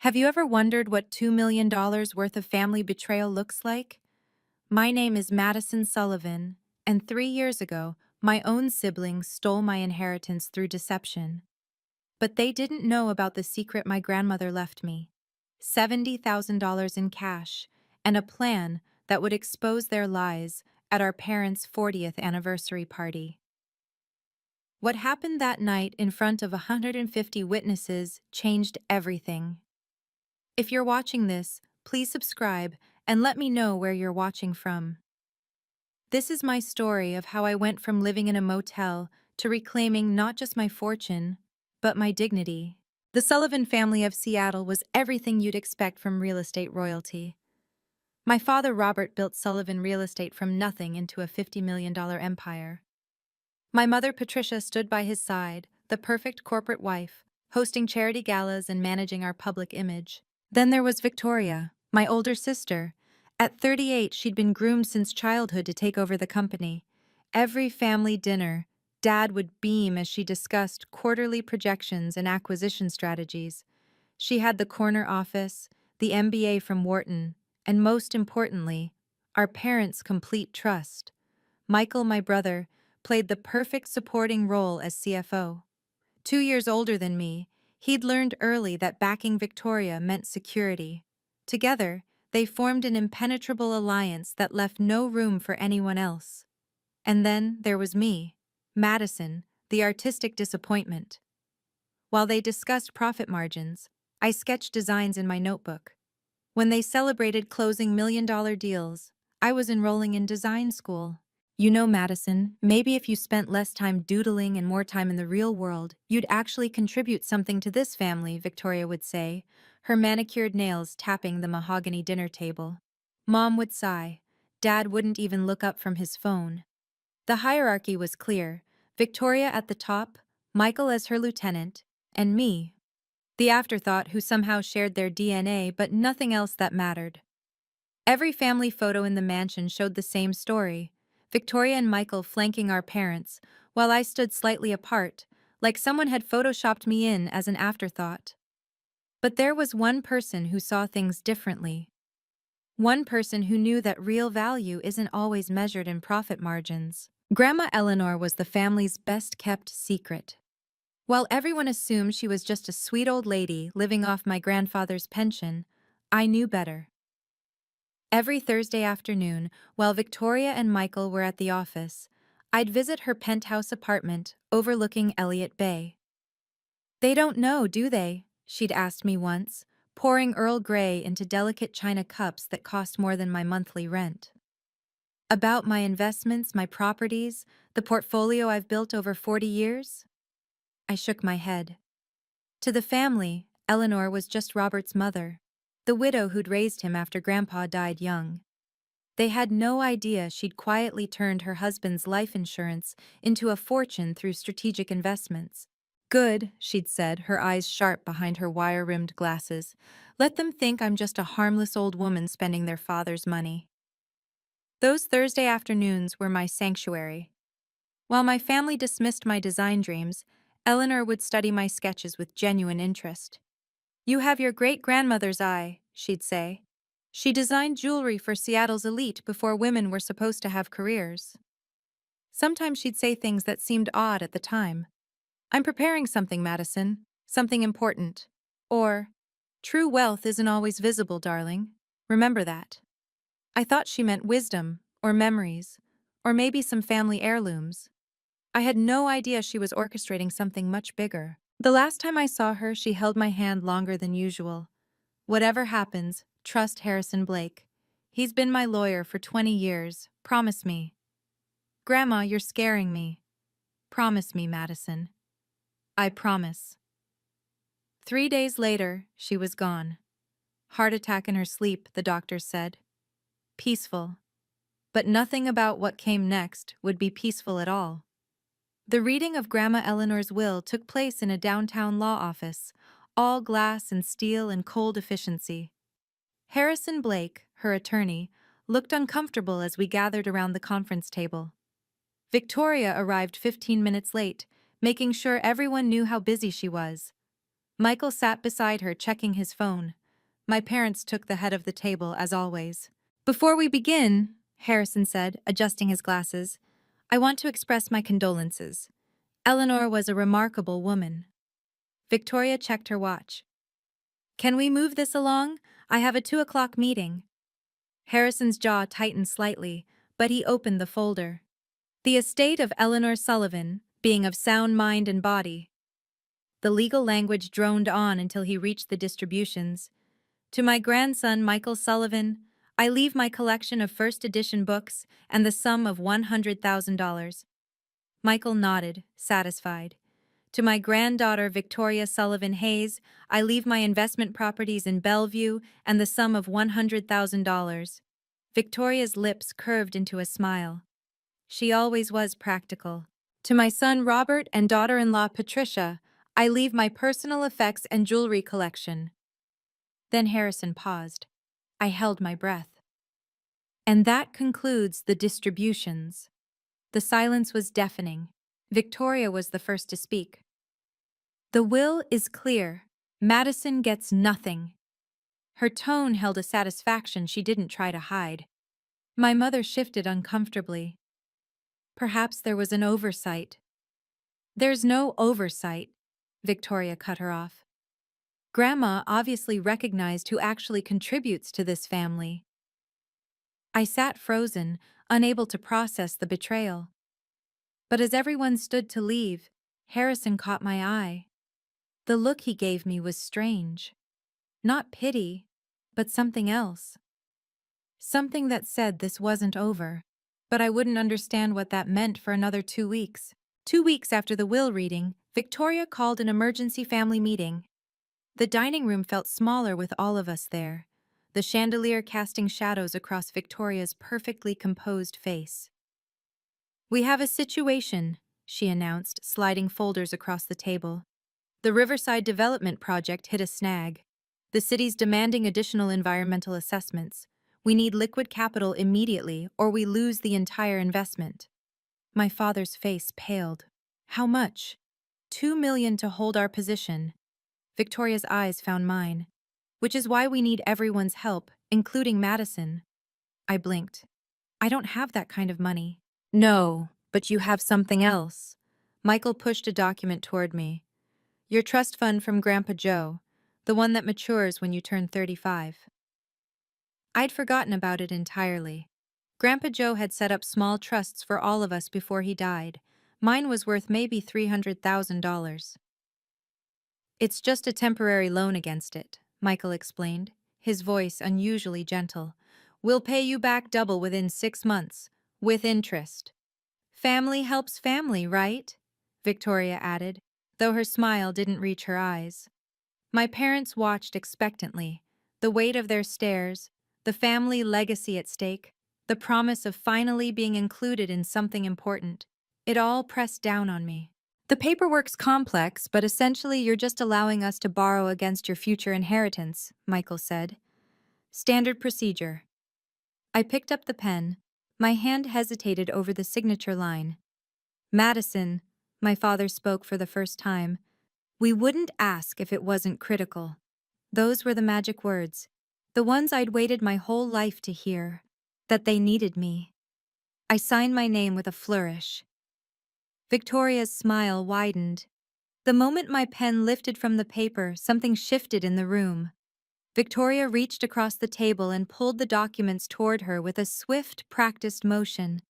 Have you ever wondered what $2 million worth of family betrayal looks like? My name is Madison Sullivan, and 3 years ago, my own siblings stole my inheritance through deception. But they didn't know about the secret my grandmother left me: $70,000 in cash, and a plan that would expose their lies at our parents' 40th anniversary party. What happened that night in front of 150 witnesses changed everything. If you're watching this, please subscribe and let me know where you're watching from. This is my story of how I went from living in a motel to reclaiming not just my fortune, but my dignity. The Sullivan family of Seattle was everything you'd expect from real estate royalty. My father Robert built Sullivan Real Estate from nothing into a $50 million empire. My mother Patricia stood by his side, the perfect corporate wife, hosting charity galas and managing our public image. Then there was Victoria, my older sister. At 38, she'd been groomed since childhood to take over the company. Every family dinner, Dad would beam as she discussed quarterly projections and acquisition strategies. She had the corner office, the MBA from Wharton, and most importantly, our parents' complete trust. Michael, my brother, played the perfect supporting role as CFO. 2 years older than me, he'd learned early that backing Victoria meant security. Together, they formed an impenetrable alliance that left no room for anyone else. And then there was me, Madison, the artistic disappointment. While they discussed profit margins, I sketched designs in my notebook. When they celebrated closing million-dollar deals, I was enrolling in design school. You know, Madison, maybe if you spent less time doodling and more time in the real world, you'd actually contribute something to this family, Victoria would say, her manicured nails tapping the mahogany dinner table. Mom would sigh. Dad wouldn't even look up from his phone. The hierarchy was clear: Victoria at the top, Michael as her lieutenant, and me, the afterthought who somehow shared their DNA but nothing else that mattered. Every family photo in the mansion showed the same story: Victoria and Michael flanking our parents, while I stood slightly apart, like someone had photoshopped me in as an afterthought. But there was one person who saw things differently. One person who knew that real value isn't always measured in profit margins. Grandma Eleanor was the family's best-kept secret. While everyone assumed she was just a sweet old lady living off my grandfather's pension, I knew better. Every Thursday afternoon, while Victoria and Michael were at the office, I'd visit her penthouse apartment overlooking Elliott Bay. "They don't know, do they?" she'd asked me once, pouring Earl Grey into delicate china cups that cost more than my monthly rent. About my investments, my properties, the portfolio I've built over 40 years? I shook my head. To the family, Eleanor was just Robert's mother, the widow who'd raised him after Grandpa died young. They had no idea she'd quietly turned her husband's life insurance into a fortune through strategic investments. "Good," she'd said, her eyes sharp behind her wire-rimmed glasses. "Let them think I'm just a harmless old woman spending their father's money." Those Thursday afternoons were my sanctuary. While my family dismissed my design dreams, Eleanor would study my sketches with genuine interest. "You have your great-grandmother's eye," she'd say. She designed jewelry for Seattle's elite before women were supposed to have careers. Sometimes she'd say things that seemed odd at the time. "I'm preparing something, Madison. Something important." Or, "True wealth isn't always visible, darling. Remember that." I thought she meant wisdom, or memories, or maybe some family heirlooms. I had no idea she was orchestrating something much bigger. The last time I saw her, she held my hand longer than usual. "Whatever happens, trust Harrison Blake. He's been my lawyer for 20 years. Promise me." "Grandma, you're scaring me." "Promise me, Madison." "I promise." 3 days later, she was gone. Heart attack in her sleep, the doctors said. Peaceful. But nothing about what came next would be peaceful at all. The reading of Grandma Eleanor's will took place in a downtown law office, all glass and steel and cold efficiency. Harrison Blake, her attorney, looked uncomfortable as we gathered around the conference table. Victoria arrived 15 minutes late, making sure everyone knew how busy she was. Michael sat beside her, checking his phone. My parents took the head of the table, as always. Before we begin, Harrison said, adjusting his glasses, I want to express my condolences. Eleanor was a remarkable woman. Victoria checked her watch. Can we move this along? I have a 2 o'clock meeting. Harrison's jaw tightened slightly, but he opened the folder. The estate of Eleanor Sullivan, being of sound mind and body. The legal language droned on until he reached the distributions. To my grandson, Michael Sullivan, I leave my collection of first edition books and the sum of $100,000. Michael nodded, satisfied. To my granddaughter, Victoria Sullivan Hayes, I leave my investment properties in Bellevue and the sum of $100,000. Victoria's lips curved into a smile. She always was practical. To my son Robert and daughter-in-law Patricia, I leave my personal effects and jewelry collection. Then Harrison paused. I held my breath. And that concludes the distributions. The silence was deafening. Victoria was the first to speak. The will is clear. Madison gets nothing. Her tone held a satisfaction she didn't try to hide. My mother shifted uncomfortably. Perhaps there was an oversight. There's no oversight, Victoria cut her off. Grandma obviously recognized who actually contributes to this family. I sat frozen, unable to process the betrayal. But as everyone stood to leave, Harrison caught my eye. The look he gave me was strange. Not pity, but something else. Something that said this wasn't over. But I wouldn't understand what that meant for another 2 weeks. 2 weeks after the will reading, Victoria called an emergency family meeting. The dining room felt smaller with all of us there, the chandelier casting shadows across Victoria's perfectly composed face. We have a situation, she announced, sliding folders across the table. The Riverside Development Project hit a snag. The city's demanding additional environmental assessments. We need liquid capital immediately, or we lose the entire investment. My father's face paled. How much? $2 million to hold our position. Victoria's eyes found mine. Which is why we need everyone's help, including Madison. I blinked. I don't have that kind of money. No, but you have something else. Michael pushed a document toward me. Your trust fund from Grandpa Joe, the one that matures when you turn 35. I'd forgotten about it entirely. Grandpa Joe had set up small trusts for all of us before he died. Mine was worth maybe $300,000. It's just a temporary loan against it, Michael explained, his voice unusually gentle. We'll pay you back double within 6 months, with interest. Family helps family, right? Victoria added, though her smile didn't reach her eyes. My parents watched expectantly, the weight of their stares, the family legacy at stake, the promise of finally being included in something important. It all pressed down on me. The paperwork's complex, but essentially you're just allowing us to borrow against your future inheritance, Michael said. Standard procedure. I picked up the pen. My hand hesitated over the signature line. Madison, my father spoke for the first time. We wouldn't ask if it wasn't critical. Those were the magic words, the ones I'd waited my whole life to hear, that they needed me. I signed my name with a flourish. Victoria's smile widened. The moment my pen lifted from the paper, something shifted in the room. Victoria reached across the table and pulled the documents toward her with a swift, practiced motion.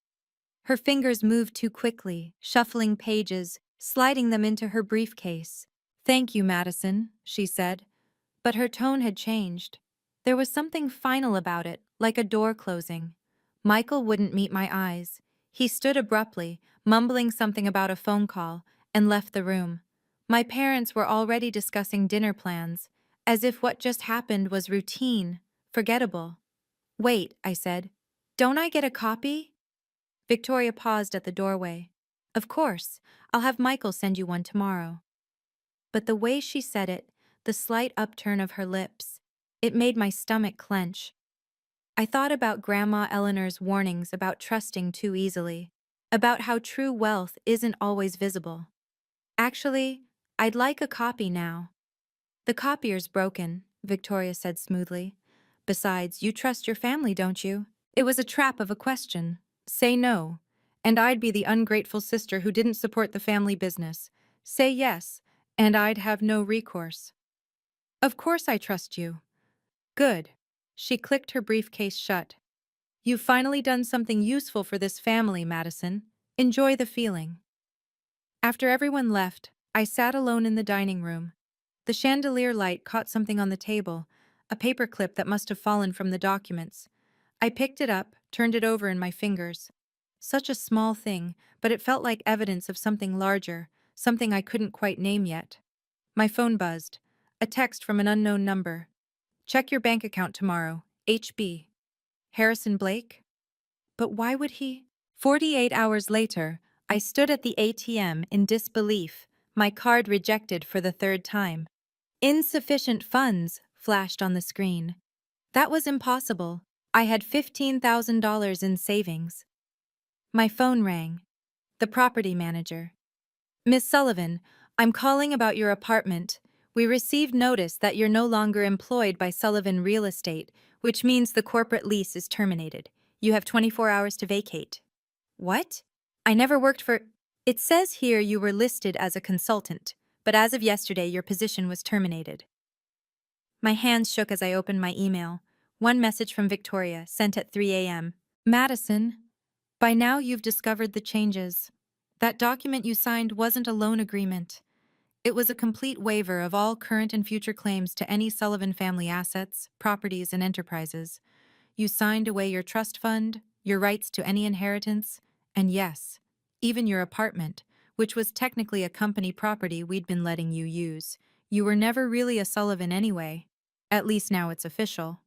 Her fingers moved too quickly, shuffling pages, sliding them into her briefcase. Thank you, Madison, she said. But her tone had changed. There was something final about it, like a door closing. Michael wouldn't meet my eyes. He stood abruptly, mumbling something about a phone call, and left the room. My parents were already discussing dinner plans, as if what just happened was routine, forgettable. Wait, I said. Don't I get a copy? Victoria paused at the doorway. Of course, I'll have Michael send you one tomorrow. But the way she said it, the slight upturn of her lips, it made my stomach clench. I thought about Grandma Eleanor's warnings about trusting too easily, about how true wealth isn't always visible. Actually, I'd like a copy now. The copier's broken, Victoria said smoothly. Besides, you trust your family, don't you? It was a trap of a question. Say no, and I'd be the ungrateful sister who didn't support the family business. Say yes, and I'd have no recourse. Of course I trust you. Good. She clicked her briefcase shut. You've finally done something useful for this family, Madison. Enjoy the feeling. After everyone left, I sat alone in the dining room. The chandelier light caught something on the table, a paperclip that must have fallen from the documents. I picked it up, turned it over in my fingers. Such a small thing, but it felt like evidence of something larger, something I couldn't quite name yet. My phone buzzed. A text from an unknown number. Check your bank account tomorrow. HB. Harrison Blake? But why would he? 48 hours later, I stood at the ATM in disbelief, my card rejected for the third time. Insufficient funds flashed on the screen. That was impossible. I had $15,000 in savings. My phone rang. The property manager. Miss Sullivan, I'm calling about your apartment. We received notice that you're no longer employed by Sullivan Real Estate, which means the corporate lease is terminated. You have 24 hours to vacate. What? I never worked for... It says here you were listed as a consultant, but as of yesterday your position was terminated. My hands shook as I opened my email. One message from Victoria, sent at 3 a.m. Madison, by now you've discovered the changes. That document you signed wasn't a loan agreement. It was a complete waiver of all current and future claims to any Sullivan family assets, properties, and enterprises. You signed away your trust fund, your rights to any inheritance, and yes, even your apartment, which was technically a company property we'd been letting you use. You were never really a Sullivan anyway. At least now it's official.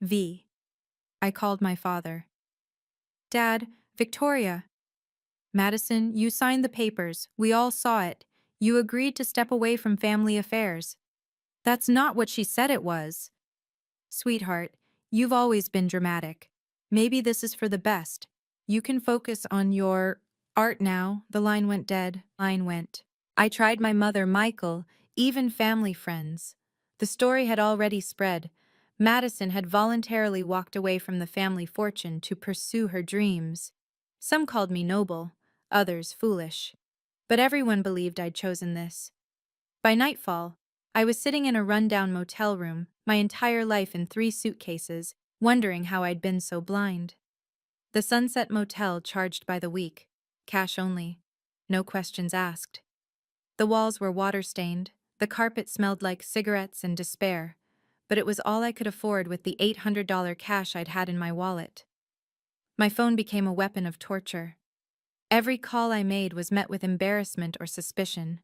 V. I called my father. Dad, Victoria. Madison, you signed the papers. We all saw it. You agreed to step away from family affairs. That's not what she said it was. Sweetheart, you've always been dramatic. Maybe this is for the best. You can focus on your art now. The line went dead. Line went. I tried my mother, Michael, even family friends. The story had already spread. Madison had voluntarily walked away from the family fortune to pursue her dreams. Some called me noble, others foolish. But everyone believed I'd chosen this. By nightfall, I was sitting in a rundown motel room, my entire life in 3 suitcases, wondering how I'd been so blind. The Sunset Motel charged by the week, cash only, no questions asked. The walls were water-stained, the carpet smelled like cigarettes and despair, but it was all I could afford with the $800 cash I'd had in my wallet. My phone became a weapon of torture. Every call I made was met with embarrassment or suspicion.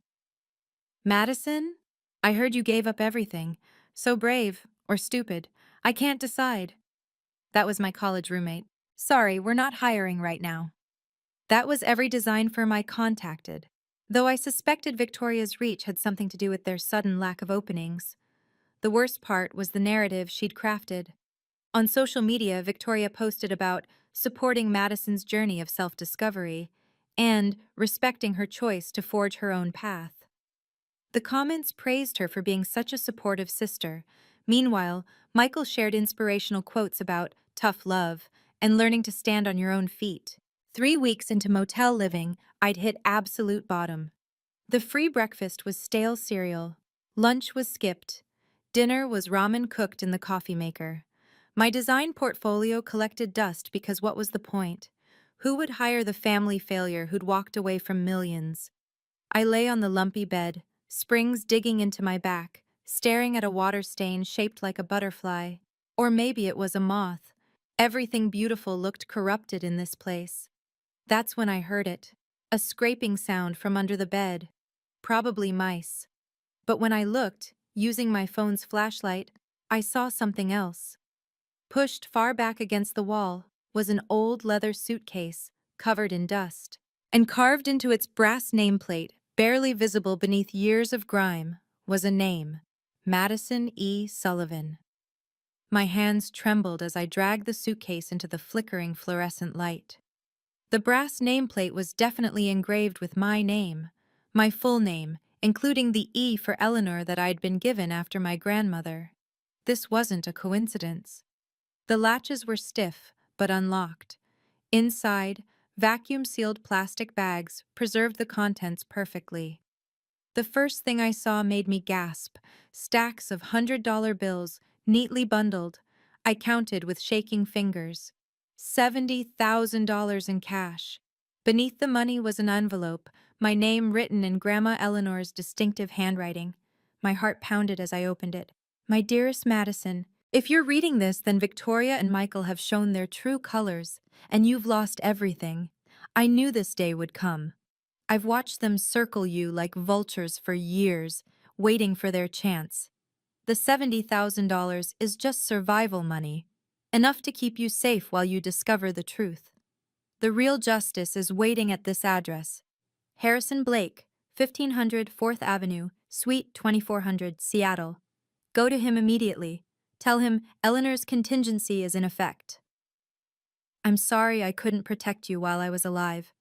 Madison? I heard you gave up everything. So brave, or stupid. I can't decide. That was my college roommate. Sorry, we're not hiring right now. That was every design firm I contacted, though I suspected Victoria's reach had something to do with their sudden lack of openings. The worst part was the narrative she'd crafted. On social media, Victoria posted about supporting Madison's journey of self-discovery and respecting her choice to forge her own path. The comments praised her for being such a supportive sister. Meanwhile, Michael shared inspirational quotes about tough love and learning to stand on your own feet. 3 weeks into motel living, I'd hit absolute bottom. The free breakfast was stale cereal. Lunch was skipped. Dinner was ramen cooked in the coffee maker. My design portfolio collected dust because what was the point? Who would hire the family failure who'd walked away from millions? I lay on the lumpy bed, springs digging into my back, staring at a water stain shaped like a butterfly. Or maybe it was a moth. Everything beautiful looked corrupted in this place. That's when I heard it. A scraping sound from under the bed. Probably mice. But when I looked, using my phone's flashlight, I saw something else. Pushed far back against the wall was an old leather suitcase, covered in dust. And carved into its brass nameplate, barely visible beneath years of grime, was a name: Madison E. Sullivan. My hands trembled as I dragged the suitcase into the flickering fluorescent light. The brass nameplate was definitely engraved with my name, my full name, including the E for Eleanor that I'd been given after my grandmother. This wasn't a coincidence. The latches were stiff, but unlocked. Inside, vacuum-sealed plastic bags preserved the contents perfectly. The first thing I saw made me gasp. Stacks of $100 bills, neatly bundled. I counted with shaking fingers. $70,000 in cash. Beneath the money was an envelope, my name written in Grandma Eleanor's distinctive handwriting. My heart pounded as I opened it. My dearest Madison, if you're reading this, then Victoria and Michael have shown their true colors, and you've lost everything. I knew this day would come. I've watched them circle you like vultures for years, waiting for their chance. The $70,000 is just survival money, enough to keep you safe while you discover the truth. The real justice is waiting at this address. Harrison Blake, 1500 4th Avenue, Suite 2400, Seattle. Go to him immediately. Tell him Eleanor's contingency is in effect. I'm sorry I couldn't protect you while I was alive,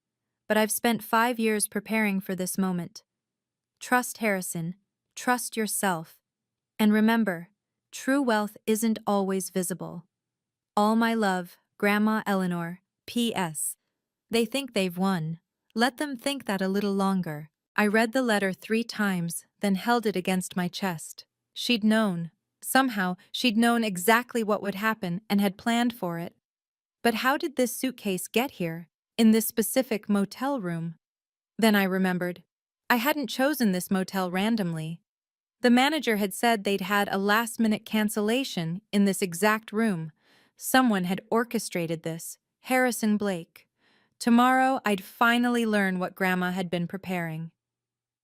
but I've spent 5 years preparing for this moment. Trust Harrison, trust yourself, and remember, true wealth isn't always visible. All my love, Grandma Eleanor, P.S. They think they've won. Let them think that a little longer. I read the letter 3 times, then held it against my chest. She'd known. Somehow, she'd known exactly what would happen and had planned for it. But how did this suitcase get here, in this specific motel room? Then I remembered. I hadn't chosen this motel randomly. The manager had said they'd had a last-minute cancellation in this exact room. Someone had orchestrated this, Harrison Blake. Tomorrow, I'd finally learn what Grandma had been preparing.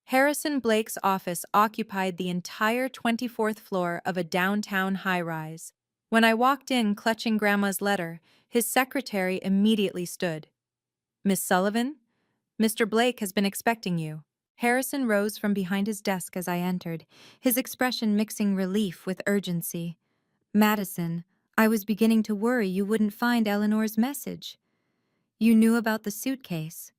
Harrison Blake's office occupied the entire 24th floor of a downtown high-rise. When I walked in clutching Grandma's letter, his secretary immediately stood. "Miss Sullivan? Mr. Blake has been expecting you." Harrison rose from behind his desk as I entered, his expression mixing relief with urgency. "Madison, I was beginning to worry you wouldn't find Eleanor's message. You knew about the suitcase.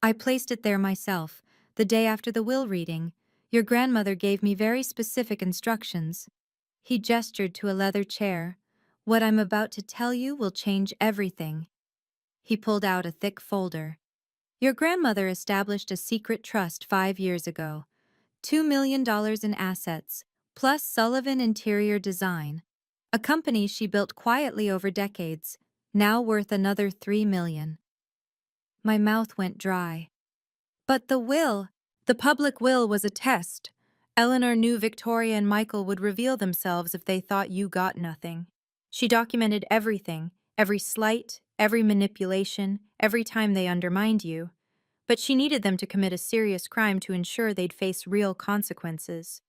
I placed it there myself, the day after the will reading. Your grandmother gave me very specific instructions." He gestured to a leather chair. "What I'm about to tell you will change everything." He pulled out a thick folder. "Your grandmother established a secret trust 5 years ago. $2 million in assets, plus Sullivan Interior Design, a company she built quietly over decades, now worth another $3 million. My mouth went dry. But the public will was a test. Eleanor knew Victoria and Michael would reveal themselves if they thought you got nothing. She documented everything, every slight, every manipulation, every time they undermined you. But she needed them to commit a serious crime to ensure they'd face real consequences.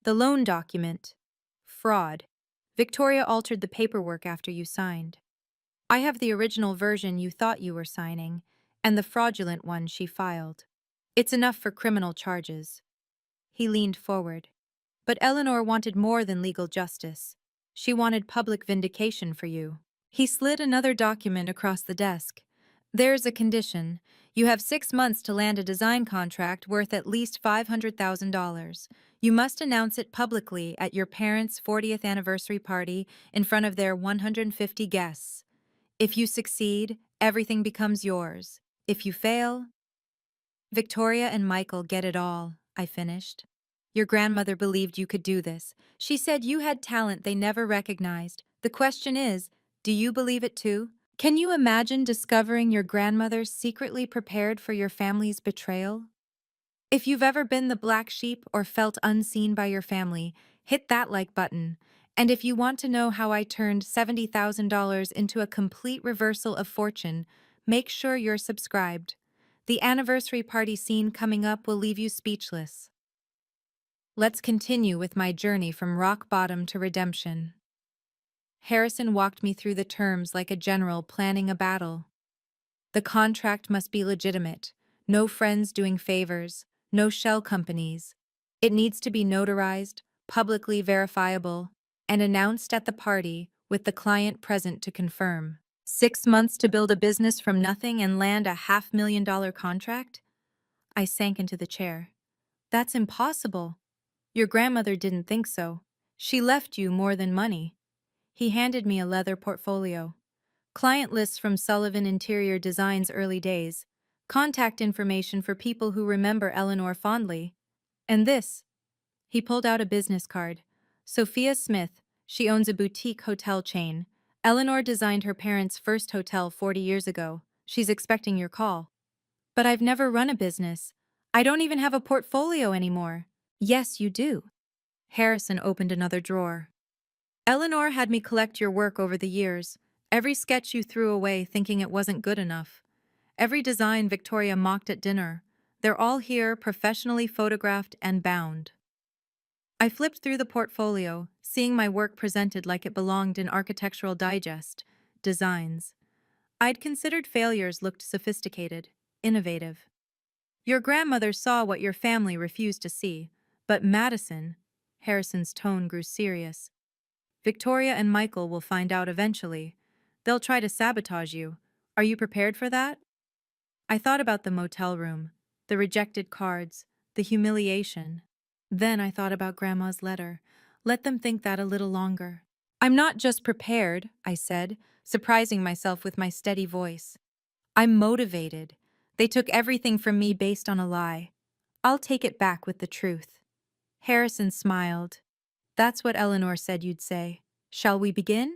The loan document. Fraud. Victoria altered the paperwork after you signed. I have the original version you thought you were signing, and the fraudulent one she filed. It's enough for criminal charges." He leaned forward. "But Eleanor wanted more than legal justice. She wanted public vindication for you." He slid another document across the desk. "There's a condition. You have 6 months to land a design contract worth at least $500,000. You must announce it publicly at your parents' 40th anniversary party in front of their 150 guests. If you succeed, everything becomes yours. If you fail—" "Victoria and Michael get it all," I finished. "Your grandmother believed you could do this. She said you had talent they never recognized. The question is, do you believe it too? Can you imagine discovering your grandmother secretly prepared for your family's betrayal? If you've ever been the black sheep or felt unseen by your family, hit that like button. And if you want to know how I turned $70,000 into a complete reversal of fortune, make sure you're subscribed. The anniversary party scene coming up will leave you speechless." Let's continue with my journey from rock bottom to redemption. Harrison walked me through the terms like a general planning a battle. The contract must be legitimate. No friends doing favors. No shell companies. It needs to be notarized, publicly verifiable, and announced at the party with the client present to confirm. 6 months to build a business from nothing and land a $500,000 contract? I sank into the chair. That's impossible. Your grandmother didn't think so. She left you more than money. He handed me a leather portfolio. Client lists from Sullivan Interior Design's early days. Contact information for people who remember Eleanor fondly. And this. He pulled out a business card. Sophia Smith, she owns a boutique hotel chain. Eleanor designed her parents' first hotel 40 years ago. She's expecting your call. But I've never run a business. I don't even have a portfolio anymore. Yes, you do. Harrison opened another drawer. Eleanor had me collect your work over the years. Every sketch you threw away thinking it wasn't good enough. Every design Victoria mocked at dinner. They're all here, professionally photographed and bound. I flipped through the portfolio, seeing my work presented like it belonged in Architectural Digest. Designs I'd considered failures looked sophisticated, innovative. Your grandmother saw what your family refused to see, but Madison, Harrison's tone grew serious. Victoria and Michael will find out eventually. They'll try to sabotage you. Are you prepared for that? I thought about the motel room, the rejected cards, the humiliation. Then I thought about Grandma's letter. Let them think that a little longer. I'm not just prepared, I said, surprising myself with my steady voice. I'm motivated. They took everything from me based on a lie. I'll take it back with the truth. Harrison smiled. That's what Eleanor said you'd say. Shall we begin?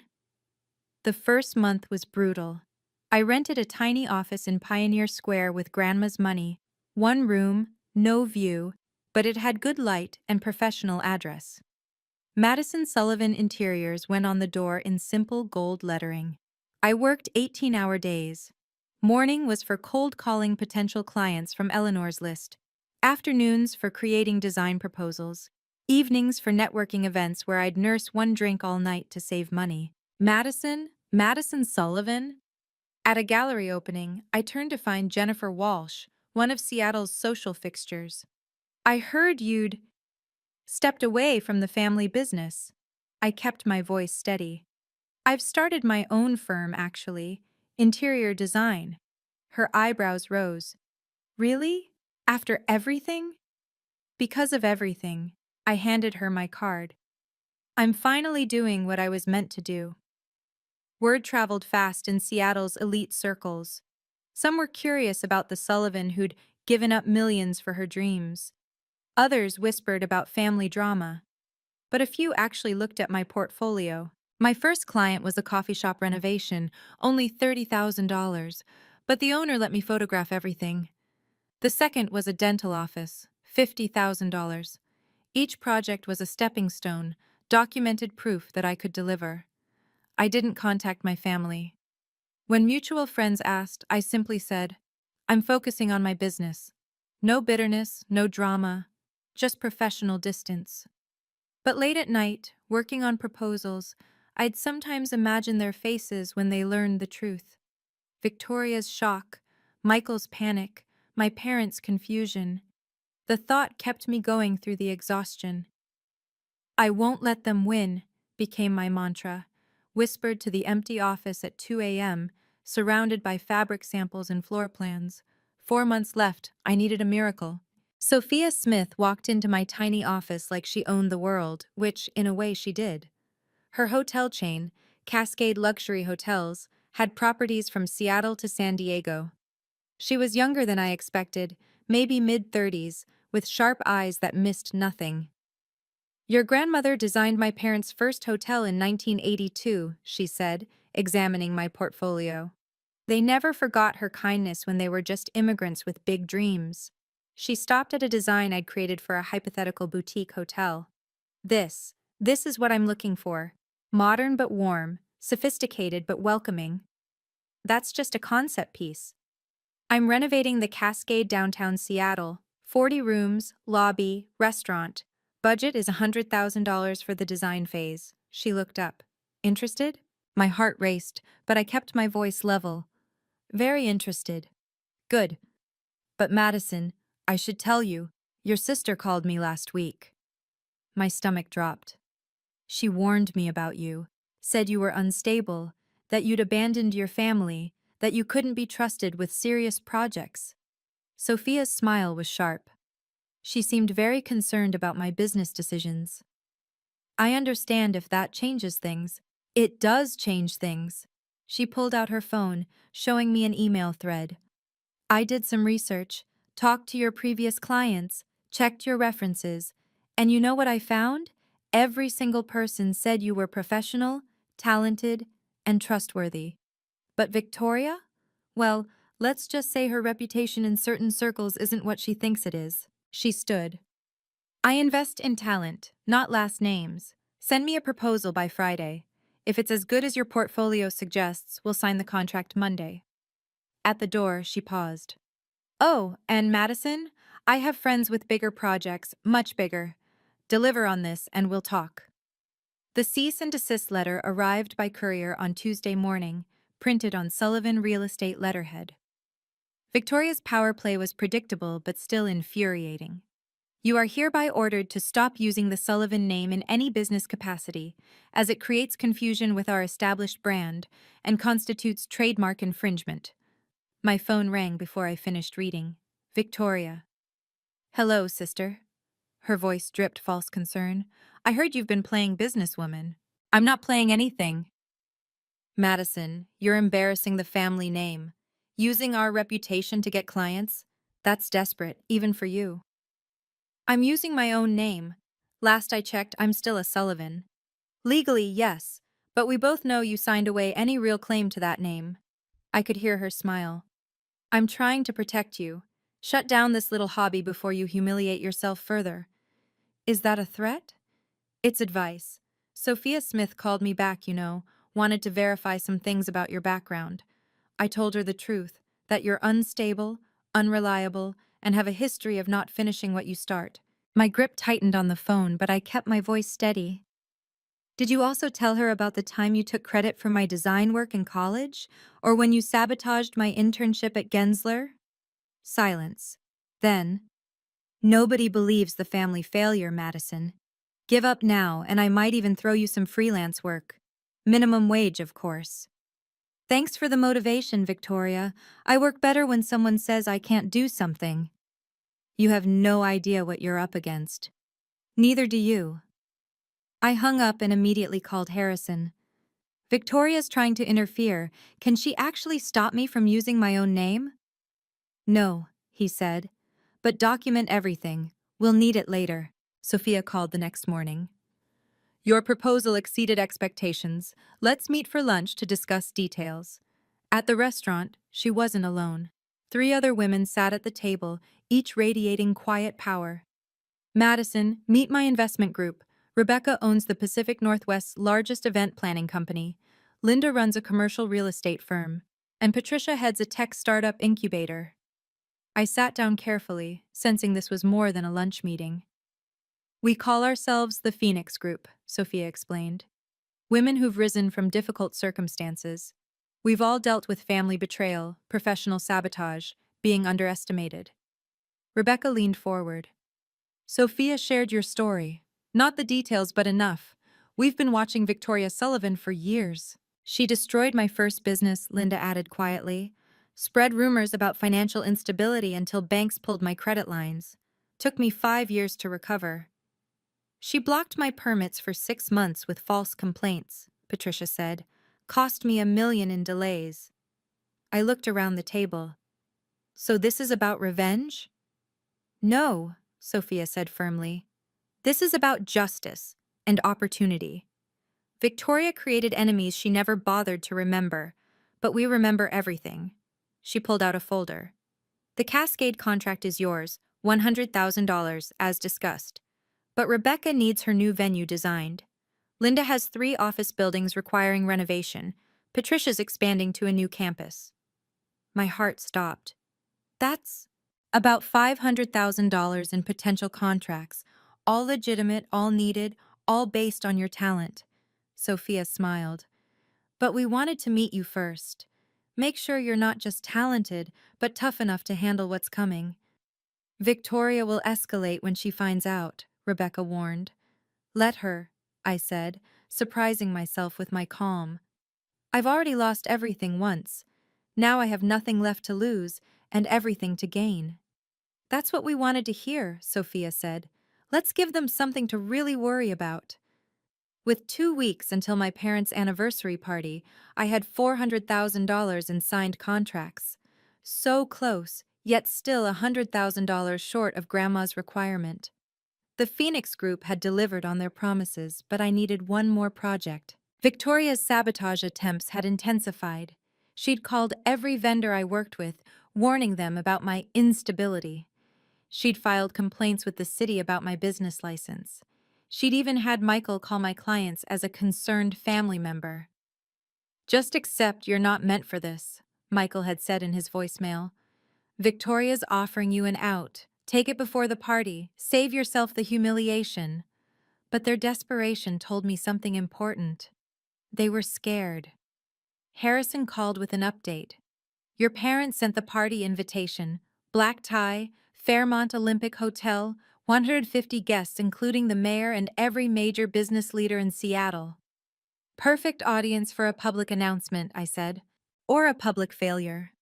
The first month was brutal. I rented a tiny office in Pioneer Square with Grandma's money. One room, no view, but it had good light and professional address. Madison Sullivan Interiors went on the door in simple gold lettering. I worked 18-hour days. Morning was for cold calling potential clients from Eleanor's list. Afternoons for creating design proposals. Evenings for networking events where I'd nurse one drink all night to save money. Madison Sullivan? At a gallery opening, I turned to find Jennifer Walsh, one of Seattle's social fixtures. I heard you'd stepped away from the family business. I kept my voice steady. I've started my own firm, actually. Interior design. Her eyebrows rose. Really? After everything? Because of everything. I handed her my card. I'm finally doing what I was meant to do. Word traveled fast in Seattle's elite circles. Some were curious about the Sullivan who'd given up millions for her dreams. Others whispered about family drama. But a few actually looked at my portfolio. My first client was a coffee shop renovation, only $30,000, but the owner let me photograph everything. The second was a dental office, $50,000. Each project was a stepping stone, documented proof that I could deliver. I didn't contact my family. When mutual friends asked, I simply said, I'm focusing on my business. No bitterness, no drama, just professional distance. But late at night, working on proposals, I'd sometimes imagine their faces when they learned the truth. Victoria's shock, Michael's panic, my parents' confusion. The thought kept me going through the exhaustion. I won't let them win, became my mantra, whispered to the empty office at 2 a.m., surrounded by fabric samples and floor plans. 4 months left, I needed a miracle. Sophia Smith walked into my tiny office like she owned the world, which, in a way, she did. Her hotel chain, Cascade Luxury Hotels, had properties from Seattle to San Diego. She was younger than I expected, maybe mid-30s, with sharp eyes that missed nothing. Your grandmother designed my parents' first hotel in 1982, she said, examining my portfolio. They never forgot her kindness when they were just immigrants with big dreams. She stopped at a design I'd created for a hypothetical boutique hotel. This is what I'm looking for. Modern but warm, sophisticated but welcoming. That's just a concept piece. I'm renovating the Cascade downtown Seattle. 40 rooms, lobby, restaurant. Budget is $100,000 for the design phase. She looked up. Interested? My heart raced, but I kept my voice level. Very interested. Good. But Madison, I should tell you, your sister called me last week. My stomach dropped. She warned me about you, said you were unstable, that you'd abandoned your family, that you couldn't be trusted with serious projects. Sophia's smile was sharp. She seemed very concerned about my business decisions. I understand if that changes things. It does change things. She pulled out her phone, showing me an email thread. I did some research, talked to your previous clients, checked your references, and you know what I found? Every single person said you were professional, talented, and trustworthy. But Victoria? Well, let's just say her reputation in certain circles isn't what she thinks it is. She stood. I invest in talent, not last names. Send me a proposal by Friday. If it's as good as your portfolio suggests, we'll sign the contract Monday. At the door, she paused. Oh, and Madison, I have friends with bigger projects, much bigger. Deliver on this and we'll talk. The cease and desist letter arrived by courier on Tuesday morning, printed on Sullivan real estate letterhead. Victoria's power play was predictable but still infuriating. You are hereby ordered to stop using the Sullivan name in any business capacity, as it creates confusion with our established brand and constitutes trademark infringement. My phone rang before I finished reading. Victoria. Hello, sister. Her voice dripped false concern. I heard you've been playing businesswoman. I'm not playing anything. Madison, you're embarrassing the family name. Using our reputation to get clients? That's desperate, even for you. I'm using my own name. Last I checked, I'm still a Sullivan. Legally, yes, but we both know you signed away any real claim to that name. I could hear her smile. I'm trying to protect you. Shut down this little hobby before you humiliate yourself further. Is that a threat? It's advice. Sophia Smith called me back, wanted to verify some things about your background. I told her the truth, that you're unstable, unreliable, and have a history of not finishing what you start. My grip tightened on the phone, but I kept my voice steady. Did you also tell her about the time you took credit for my design work in college? Or when you sabotaged my internship at Gensler? Silence. Then, nobody believes the family failure, Madison. Give up now, and I might even throw you some freelance work. Minimum wage, of course. Thanks for the motivation, Victoria. I work better when someone says I can't do something. You have no idea what you're up against. Neither do you. I hung up and immediately called Harrison. Victoria's trying to interfere. Can she actually stop me from using my own name? No, he said. But document everything. We'll need it later. Sophia called the next morning. Your proposal exceeded expectations. Let's meet for lunch to discuss details. At the restaurant, she wasn't alone. 3 other women sat at the table, each radiating quiet power. Madison, meet my investment group. Rebecca owns the Pacific Northwest's largest event planning company. Linda runs a commercial real estate firm. And Patricia heads a tech startup incubator. I sat down carefully, sensing this was more than a lunch meeting. We call ourselves the Phoenix Group, Sophia explained. Women who've risen from difficult circumstances. We've all dealt with family betrayal, professional sabotage, being underestimated. Rebecca leaned forward. Sophia shared your story. Not the details, but enough. We've been watching Victoria Sullivan for years. She destroyed my first business, Linda added quietly. Spread rumors about financial instability until banks pulled my credit lines. Took me 5 years to recover. She blocked my permits for 6 months with false complaints, Patricia said. Cost me $1 million in delays. I looked around the table. So this is about revenge? No, Sophia said firmly. This is about justice and opportunity. Victoria created enemies she never bothered to remember, but we remember everything. She pulled out a folder. The Cascade contract is yours, $100,000, as discussed. But Rebecca needs her new venue designed. Linda has 3 office buildings requiring renovation. Patricia's expanding to a new campus. My heart stopped. That's about $500,000 in potential contracts, all legitimate, all needed, all based on your talent. Sophia smiled. But we wanted to meet you first. Make sure you're not just talented, but tough enough to handle what's coming. Victoria will escalate when she finds out, Rebecca warned. Let her, I said, surprising myself with my calm. I've already lost everything once. Now I have nothing left to lose and everything to gain. That's what we wanted to hear, Sophia said. Let's give them something to really worry about. With 2 weeks until my parents' anniversary party, I had $400,000 in signed contracts. So close, yet still $100,000 short of Grandma's requirement. The Phoenix Group had delivered on their promises, but I needed one more project. Victoria's sabotage attempts had intensified. She'd called every vendor I worked with, warning them about my instability. She'd filed complaints with the city about my business license. She'd even had Michael call my clients as a concerned family member. "Just accept you're not meant for this," Michael had said in his voicemail. "Victoria's offering you an out. Take it before the party. Save yourself the humiliation." But their desperation told me something important. They were scared. Harrison called with an update. "Your parents sent the party invitation. Black tie, Fairmont Olympic Hotel, 150 guests including the mayor and every major business leader in Seattle." "Perfect audience for a public announcement," I said. "Or a public failure."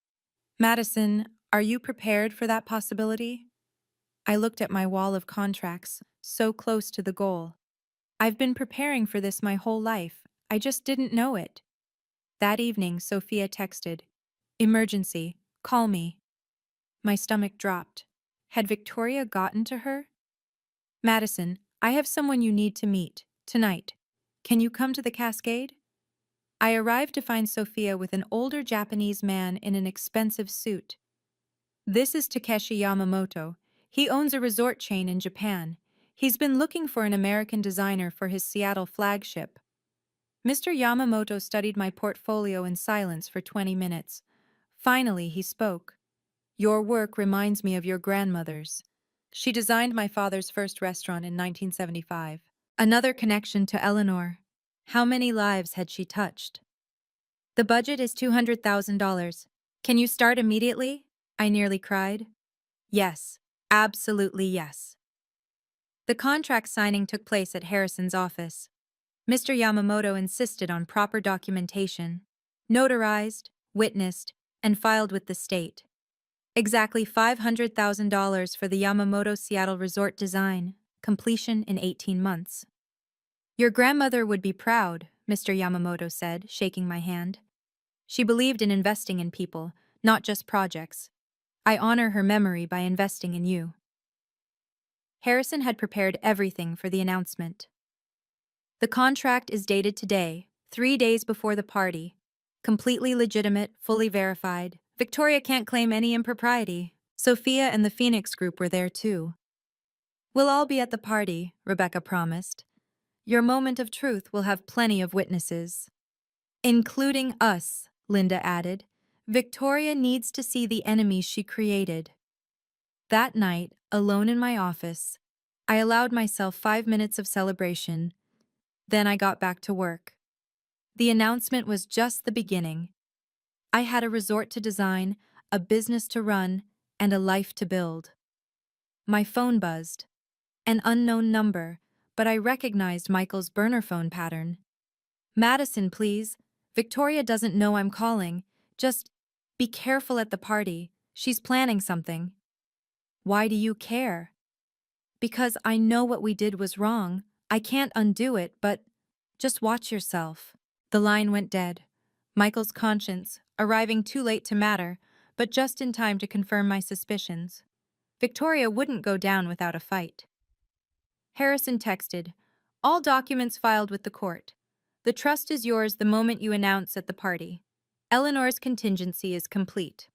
"Madison, are you prepared for that possibility?" I looked at my wall of contracts, so close to the goal. "I've been preparing for this my whole life. I just didn't know it." That evening, Sophia texted, "Emergency. Call me." My stomach dropped. Had Victoria gotten to her? "Madison, I have someone you need to meet. Tonight. Can you come to the Cascade?" I arrived to find Sophia with an older Japanese man in an expensive suit. "This is Takeshi Yamamoto. He owns a resort chain in Japan. He's been looking for an American designer for his Seattle flagship." Mr. Yamamoto studied my portfolio in silence for 20 minutes. Finally, he spoke. "Your work reminds me of your grandmother's. She designed my father's first restaurant in 1975. Another connection to Eleanor. How many lives had she touched?" "The budget is $200,000. Can you start immediately?" I nearly cried. "Yes, absolutely yes." The contract signing took place at Harrison's office. Mr. Yamamoto insisted on proper documentation, notarized, witnessed, and filed with the state. Exactly $500,000 for the Yamamoto Seattle Resort design, completion in 18 months. "Your grandmother would be proud," Mr. Yamamoto said, shaking my hand. "She believed in investing in people, not just projects. I honor her memory by investing in you." Harrison had prepared everything for the announcement. "The contract is dated today, 3 days before the party. Completely legitimate, fully verified. Victoria can't claim any impropriety." Sophia and the Phoenix Group were there too. "We'll all be at the party," Rebecca promised. "Your moment of truth will have plenty of witnesses." "Including us," Linda added. "Victoria needs to see the enemies she created." That night, alone in my office, I allowed myself 5 minutes of celebration. Then I got back to work. The announcement was just the beginning. I had a resort to design, a business to run, and a life to build. My phone buzzed. An unknown number, but I recognized Michael's burner phone pattern. "Madison, please. Victoria doesn't know I'm calling. Just be careful at the party. She's planning something." "Why do you care?" "Because I know what we did was wrong. I can't undo it, but just watch yourself." The line went dead. Michael's conscience, arriving too late to matter, but just in time to confirm my suspicions. Victoria wouldn't go down without a fight. Harrison texted, "All documents filed with the court. The trust is yours the moment you announce at the party. Eleanor's contingency is complete."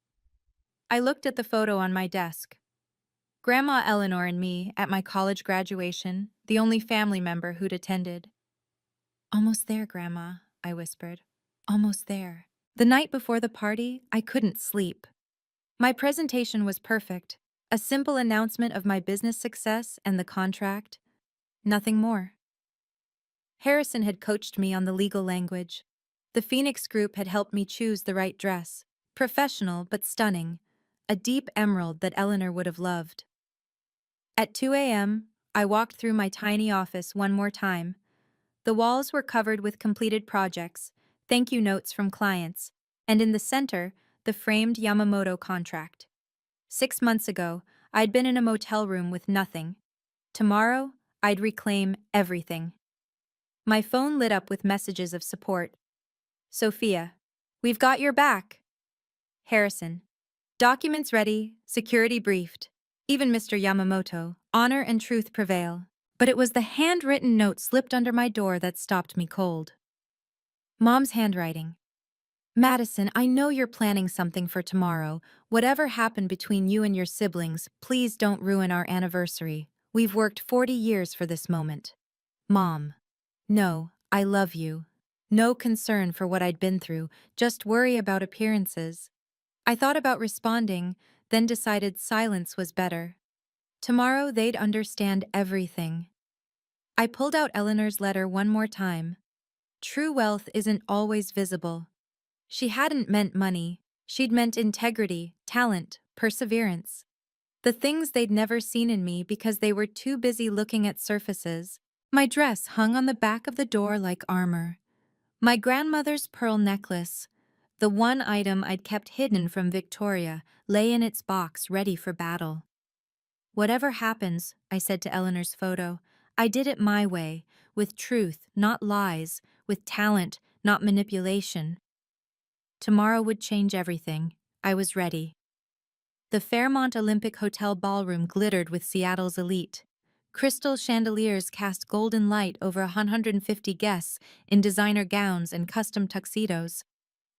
I looked at the photo on my desk. Grandma Eleanor and me at my college graduation, the only family member who'd attended. "Almost there, Grandma," I whispered. "Almost there." The night before the party, I couldn't sleep. My presentation was perfect. A simple announcement of my business success and the contract. Nothing more. Harrison had coached me on the legal language. The Phoenix Group had helped me choose the right dress. Professional but stunning. A deep emerald that Eleanor would have loved. At 2 a.m., I walked through my tiny office one more time. The walls were covered with completed projects, thank you notes from clients, and in the center, the framed Yamamoto contract. 6 months ago, I'd been in a motel room with nothing. Tomorrow, I'd reclaim everything. My phone lit up with messages of support. Sophia, we've got your back. Harrison, documents ready, security briefed. Even Mr. Yamamoto, honor and truth prevail. But it was the handwritten note slipped under my door that stopped me cold. Mom's handwriting. Madison, I know you're planning something for tomorrow. Whatever happened between you and your siblings, please don't ruin our anniversary. We've worked 40 years for this moment. Mom. No, I love you. No concern for what I'd been through, just worry about appearances. I thought about responding, then decided silence was better. Tomorrow they'd understand everything. I pulled out Eleanor's letter one more time. True wealth isn't always visible. She hadn't meant money. She'd meant integrity, talent, perseverance. The things they'd never seen in me because they were too busy looking at surfaces. My dress hung on the back of the door like armor. My grandmother's pearl necklace, the one item I'd kept hidden from Victoria, lay in its box ready for battle. Whatever happens, I said to Eleanor's photo, I did it my way, with truth, not lies, with talent, not manipulation. Tomorrow would change everything. I was ready. The Fairmont Olympic Hotel ballroom glittered with Seattle's elite. Crystal chandeliers cast golden light over 150 guests in designer gowns and custom tuxedos.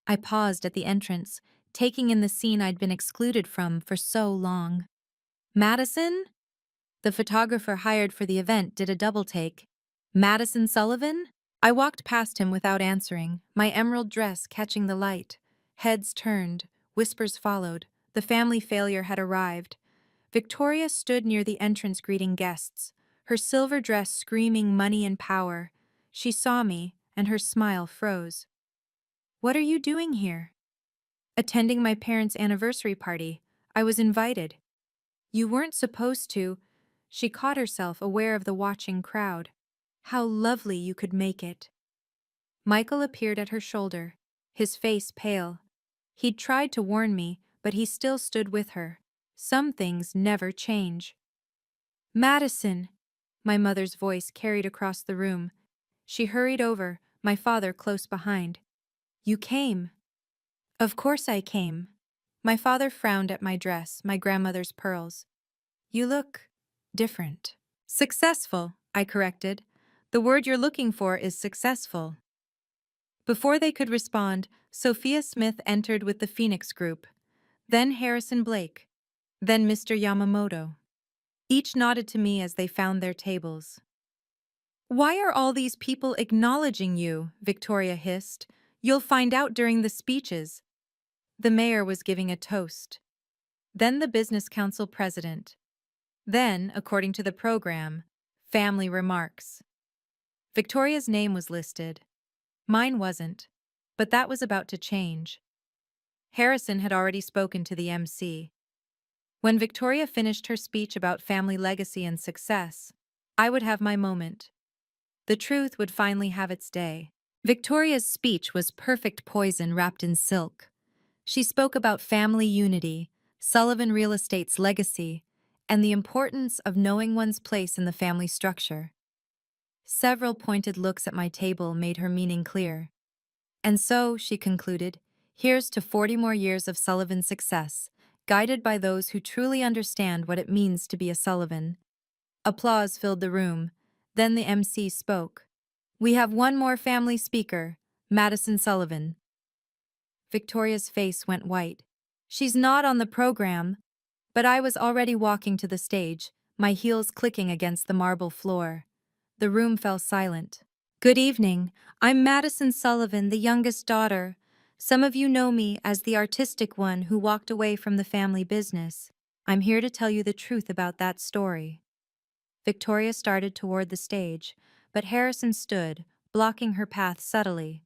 I paused at the entrance, taking in the scene I'd been excluded from for so long. Madison? The photographer hired for the event did a double take. Madison Sullivan? I walked past him without answering, my emerald dress catching the light. Heads turned, whispers followed. The family failure had arrived. Victoria stood near the entrance greeting guests, her silver dress screaming money and power. She saw me, and her smile froze. What are you doing here? Attending my parents' anniversary party. I was invited. You weren't supposed to. She caught herself aware of the watching crowd. How lovely you could make it. Michael appeared at her shoulder, his face pale. He'd tried to warn me, but he still stood with her. Some things never change. Madison! My mother's voice carried across the room. She hurried over, my father close behind. You came. Of course I came. My father frowned at my dress, my grandmother's pearls. You look different. Successful, I corrected. The word you're looking for is successful. Before they could respond, Sophia Smith entered with the Phoenix Group. Then Harrison Blake. Then Mr. Yamamoto. Each nodded to me as they found their tables. Why are all these people acknowledging you? Victoria hissed. You'll find out during the speeches. The mayor was giving a toast. Then the business council president. Then, according to the program, family remarks. Victoria's name was listed. Mine wasn't, but that was about to change. Harrison had already spoken to the MC. When Victoria finished her speech about family legacy and success, I would have my moment. The truth would finally have its day. Victoria's speech was perfect poison wrapped in silk. She spoke about family unity, Sullivan Real Estate's legacy, and the importance of knowing one's place in the family structure. Several pointed looks at my table made her meaning clear. And so, she concluded, here's to 40 more years of Sullivan success, guided by those who truly understand what it means to be a Sullivan. Applause filled the room. Then the MC spoke. We have one more family speaker, Madison Sullivan. Victoria's face went white. She's not on the program. But I was already walking to the stage, my heels clicking against the marble floor. The room fell silent. Good evening. I'm Madison Sullivan, the youngest daughter. Some of you know me as the artistic one who walked away from the family business. I'm here to tell you the truth about that story. Victoria started toward the stage, but Harrison stood, blocking her path subtly.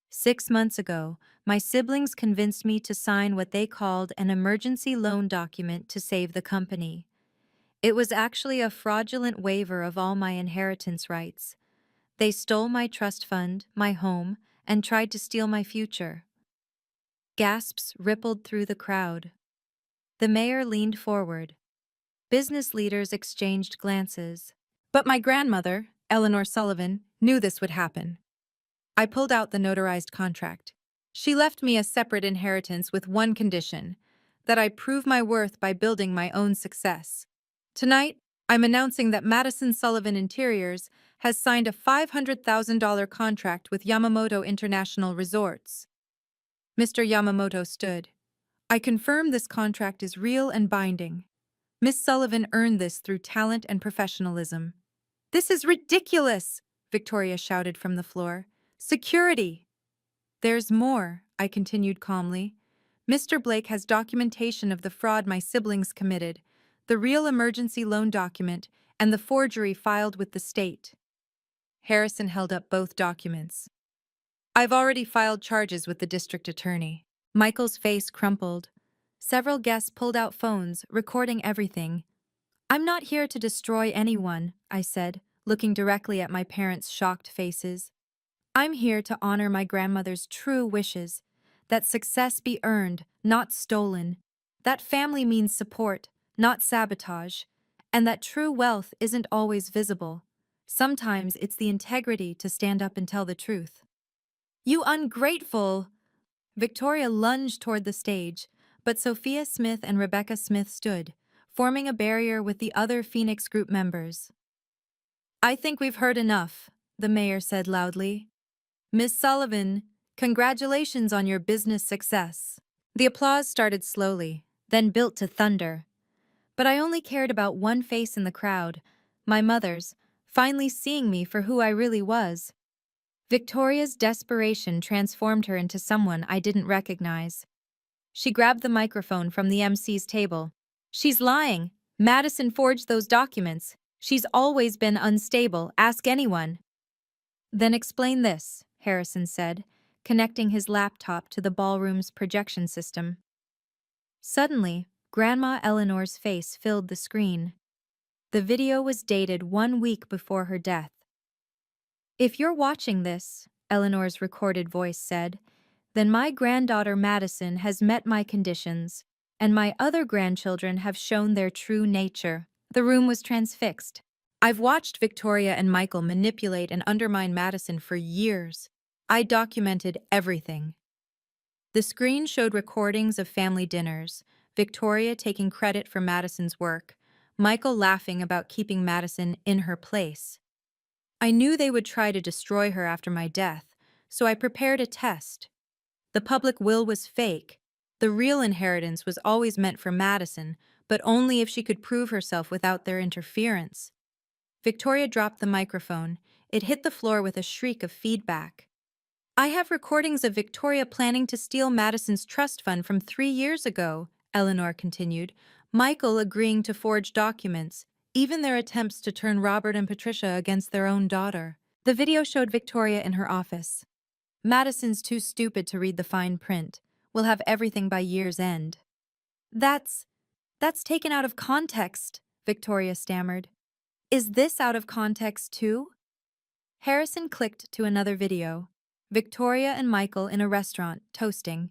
6 months ago, my siblings convinced me to sign what they called an emergency loan document to save the company. It was actually a fraudulent waiver of all my inheritance rights. They stole my trust fund, my home, and tried to steal my future. Gasps rippled through the crowd. The mayor leaned forward. business leaders exchanged glances. But my grandmother, Eleanor Sullivan, knew this would happen. I pulled out the notarized contract. She left me a separate inheritance with one condition: that I prove my worth by building my own success. Tonight, I'm announcing that Madison Sullivan Interiors has signed a $500,000 contract with Yamamoto International Resorts. Mr. Yamamoto stood. I confirm this contract is real and binding. Miss Sullivan earned this through talent and professionalism. This is ridiculous, Victoria shouted from the floor. Security! There's more, I continued calmly. Mr. Blake has documentation of the fraud my siblings committed, the real emergency loan document, and the forgery filed with the state. Harrison held up both documents. I've already filed charges with the district attorney. Michael's face crumpled. Several guests pulled out phones, recording everything. I'm not here to destroy anyone, I said, looking directly at my parents' shocked faces. I'm here to honor my grandmother's true wishes, that success be earned, not stolen, that family means support, not sabotage, and that true wealth isn't always visible. Sometimes it's the integrity to stand up and tell the truth. You ungrateful! Victoria lunged toward the stage, but Sophia Smith and Rebecca Smith stood, forming a barrier with the other Phoenix Group members. I think we've heard enough, the mayor said loudly. Miss Sullivan, congratulations on your business success. The applause started slowly, then built to thunder. But I only cared about one face in the crowd, my mother's, finally seeing me for who I really was. Victoria's desperation transformed her into someone I didn't recognize. She grabbed the microphone from the MC's table. She's lying. Madison forged those documents. She's always been unstable. Ask anyone. Then explain this, Harrison said, connecting his laptop to the ballroom's projection system. Suddenly, Grandma Eleanor's face filled the screen. The video was dated 1 week before her death. If you're watching this, Eleanor's recorded voice said, then my granddaughter Madison has met my conditions, and my other grandchildren have shown their true nature. The room was transfixed. I've watched Victoria and Michael manipulate and undermine Madison for years. I documented everything. The screen showed recordings of family dinners, Victoria taking credit for Madison's work, Michael laughing about keeping Madison in her place. I knew they would try to destroy her after my death, so I prepared a test. The public will was fake. The real inheritance was always meant for Madison, but only if she could prove herself without their interference. Victoria dropped the microphone. It hit the floor with a shriek of feedback. I have recordings of Victoria planning to steal Madison's trust fund from 3 years ago, Eleanor continued, Michael agreeing to forge documents, even their attempts to turn Robert and Patricia against their own daughter. The video showed Victoria in her office. Madison's too stupid to read the fine print. We'll have everything by year's end. That's taken out of context, Victoria stammered. Is this out of context too? Harrison clicked to another video. Victoria and Michael in a restaurant, toasting.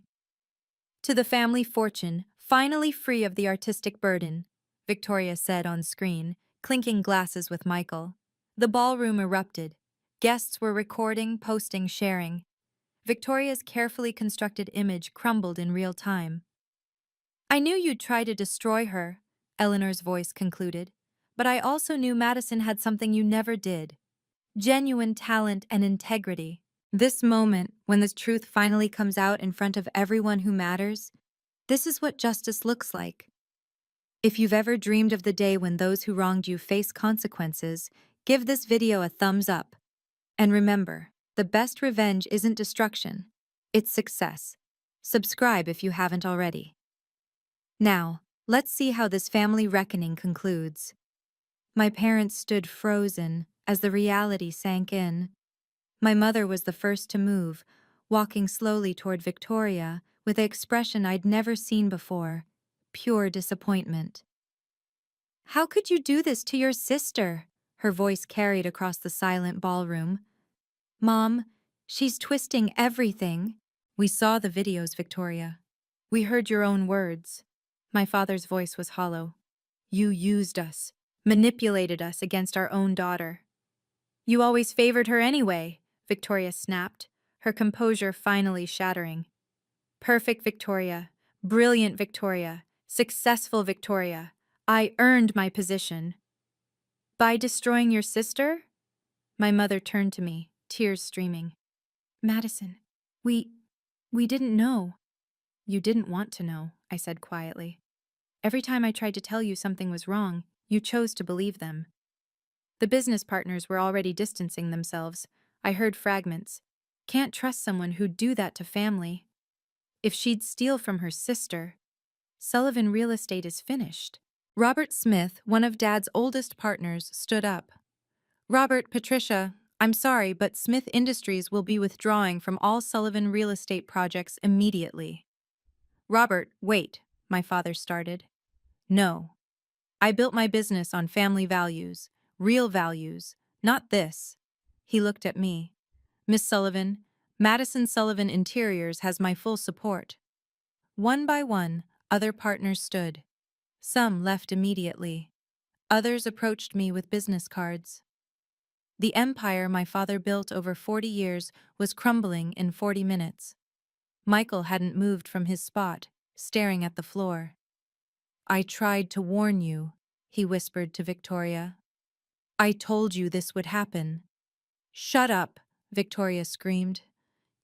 To the family fortune, finally free of the artistic burden, Victoria said on screen, clinking glasses with Michael. The ballroom erupted. Guests were recording, posting, sharing. Victoria's carefully constructed image crumbled in real time. I knew you'd try to destroy her, Eleanor's voice concluded, but I also knew Madison had something you never did. Genuine talent and integrity. This moment, when the truth finally comes out in front of everyone who matters, this is what justice looks like. If you've ever dreamed of the day when those who wronged you face consequences, give this video a thumbs up. And remember, the best revenge isn't destruction, it's success. Subscribe if you haven't already. Now, let's see how this family reckoning concludes. My parents stood frozen as the reality sank in. My mother was the first to move, walking slowly toward Victoria with an expression I'd never seen before, pure disappointment. How could you do this to your sister? Her voice carried across the silent ballroom. Mom, she's twisting everything. We saw the videos, Victoria. We heard your own words. My father's voice was hollow. You used us, manipulated us against our own daughter. You always favored her anyway, Victoria snapped, her composure finally shattering. Perfect Victoria, brilliant Victoria, successful Victoria. I earned my position. By destroying your sister? My mother turned to me, tears streaming. Madison, we didn't know. You didn't want to know, I said quietly. Every time I tried to tell you something was wrong, you chose to believe them. The business partners were already distancing themselves. I heard fragments. Can't trust someone who'd do that to family. If she'd steal from her sister. Sullivan Real Estate is finished. Robert Smith, one of Dad's oldest partners, stood up. Robert, Patricia, I'm sorry, but Smith Industries will be withdrawing from all Sullivan Real Estate projects immediately. Robert, wait, my father started. No. I built my business on family values, real values, not this. He looked at me. Miss Sullivan, Madison Sullivan Interiors has my full support. One by one, other partners stood. Some left immediately. Others approached me with business cards. The empire my father built over 40 years was crumbling in 40 minutes. Michael hadn't moved from his spot, staring at the floor. I tried to warn you, he whispered to Victoria. I told you this would happen. Shut up, Victoria screamed.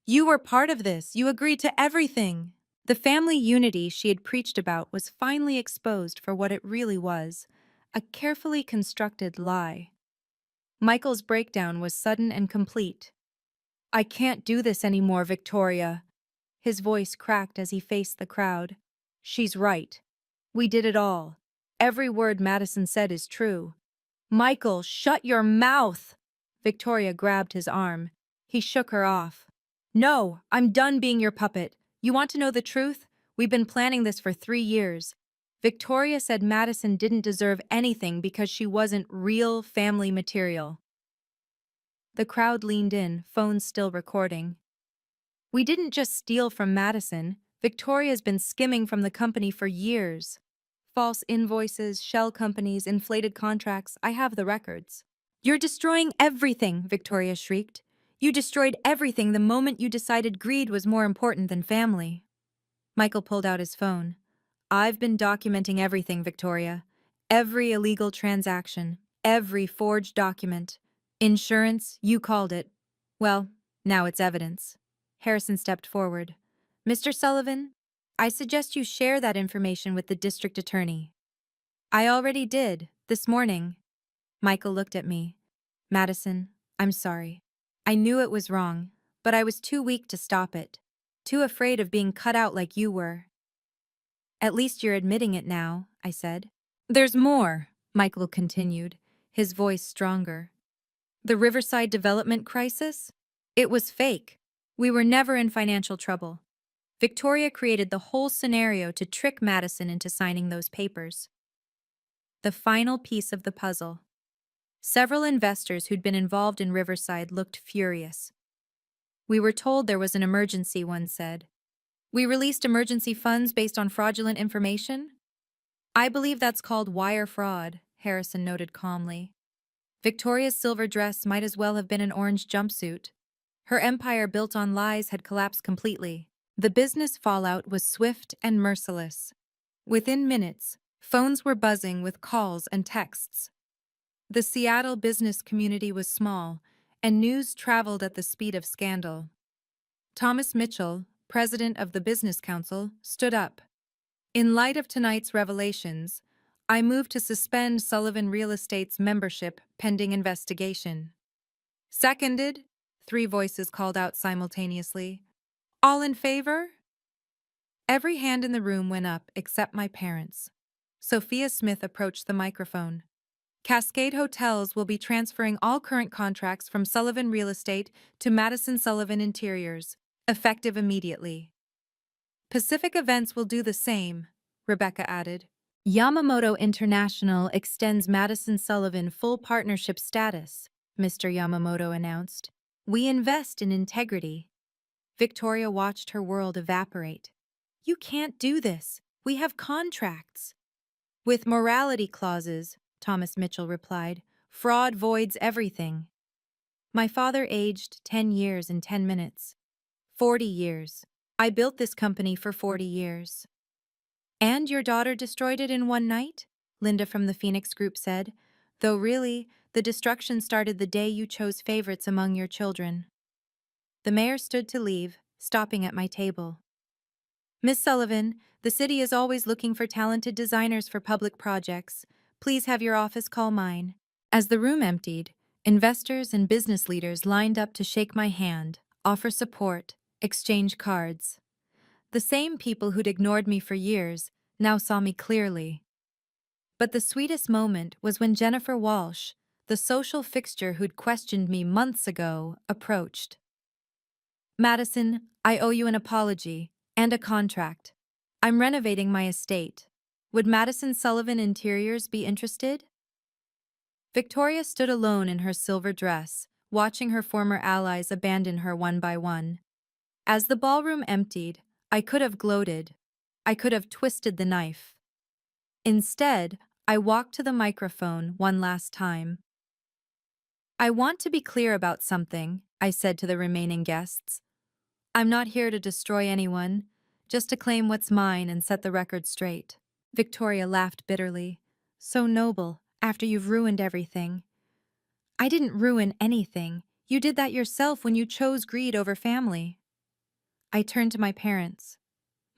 You were part of this. You agreed to everything. The family unity she had preached about was finally exposed for what it really was, a carefully constructed lie. Michael's breakdown was sudden and complete. I can't do this anymore, Victoria. His voice cracked as he faced the crowd. She's right. We did it all. Every word Madison said is true. Michael, shut your mouth! Victoria grabbed his arm. He shook her off. No, I'm done being your puppet. You want to know the truth? We've been planning this for 3 years. Victoria said Madison didn't deserve anything because she wasn't real family material. The crowd leaned in, phones still recording. We didn't just steal from Madison. Victoria's been skimming from the company for years. False invoices, shell companies, inflated contracts, I have the records. You're destroying everything, Victoria shrieked. You destroyed everything the moment you decided greed was more important than family. Michael pulled out his phone. I've been documenting everything, Victoria. Every illegal transaction, every forged document. Insurance, you called it. Well, now it's evidence. Harrison stepped forward. Mr. Sullivan, I suggest you share that information with the district attorney. I already did, this morning. Michael looked at me. Madison, I'm sorry. I knew it was wrong, but I was too weak to stop it. Too afraid of being cut out like you were. At least you're admitting it now, I said. There's more, Michael continued, his voice stronger. The Riverside development crisis? It was fake. We were never in financial trouble. Victoria created the whole scenario to trick Madison into signing those papers. The final piece of the puzzle. Several investors who'd been involved in Riverside looked furious. We were told there was an emergency, one said. We released emergency funds based on fraudulent information? I believe that's called wire fraud, Harrison noted calmly. Victoria's silver dress might as well have been an orange jumpsuit. Her empire built on lies had collapsed completely. The business fallout was swift and merciless. Within minutes, phones were buzzing with calls and texts. The Seattle business community was small, and news traveled at the speed of scandal. Thomas Mitchell, president of the Business Council, stood up. In light of tonight's revelations, I move to suspend Sullivan Real Estate's membership pending investigation. Seconded, 3 voices called out simultaneously. All in favor? Every hand in the room went up except my parents. Sophia Smith approached the microphone. Cascade Hotels will be transferring all current contracts from Sullivan Real Estate to Madison Sullivan Interiors, effective immediately. Pacific Events will do the same, Rebecca added. Yamamoto International extends Madison Sullivan full partnership status, Mr. Yamamoto announced. We invest in integrity. Victoria watched her world evaporate. You can't do this. We have contracts. With morality clauses, Thomas Mitchell replied. Fraud voids everything. My father aged 10 years in 10 minutes. 40 years. I built this company for 40 years. And your daughter destroyed it in one night? Linda from the Phoenix Group said. Though really, the destruction started the day you chose favorites among your children. The mayor stood to leave, stopping at my table. Miss Sullivan, the city is always looking for talented designers for public projects. Please have your office call mine. As the room emptied, investors and business leaders lined up to shake my hand, offer support, exchange cards. The same people who'd ignored me for years now saw me clearly. But the sweetest moment was when Jennifer Walsh, the social fixture who'd questioned me months ago, approached. Madison, I owe you an apology and a contract. I'm renovating my estate. Would Madison Sullivan Interiors be interested? Victoria stood alone in her silver dress, watching her former allies abandon her one by one. As the ballroom emptied, I could have gloated. I could have twisted the knife. Instead, I walked to the microphone one last time. I want to be clear about something, I said to the remaining guests. I'm not here to destroy anyone, just to claim what's mine and set the record straight. Victoria laughed bitterly. So noble, after you've ruined everything. I didn't ruin anything. You did that yourself when you chose greed over family. I turned to my parents.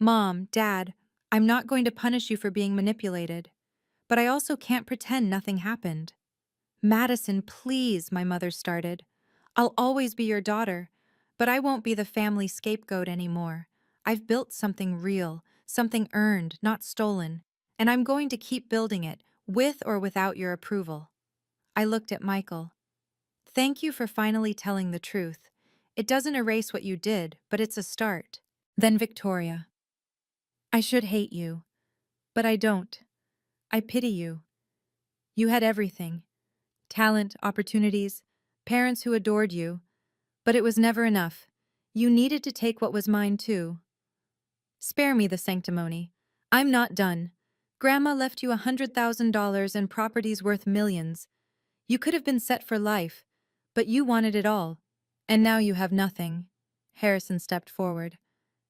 Mom, Dad, I'm not going to punish you for being manipulated. But I also can't pretend nothing happened. Madison, please, my mother started. I'll always be your daughter, but I won't be the family scapegoat anymore. I've built something real, something earned, not stolen, and I'm going to keep building it, with or without your approval. I looked at Michael. Thank you for finally telling the truth. It doesn't erase what you did, but it's a start. Then Victoria. I should hate you, but I don't. I pity you. You had everything. Talent, opportunities, parents who adored you. But it was never enough. You needed to take what was mine too. Spare me the sanctimony. I'm not done. Grandma left you $100,000 and properties worth millions. You could have been set for life, but you wanted it all. And now you have nothing. Harrison stepped forward.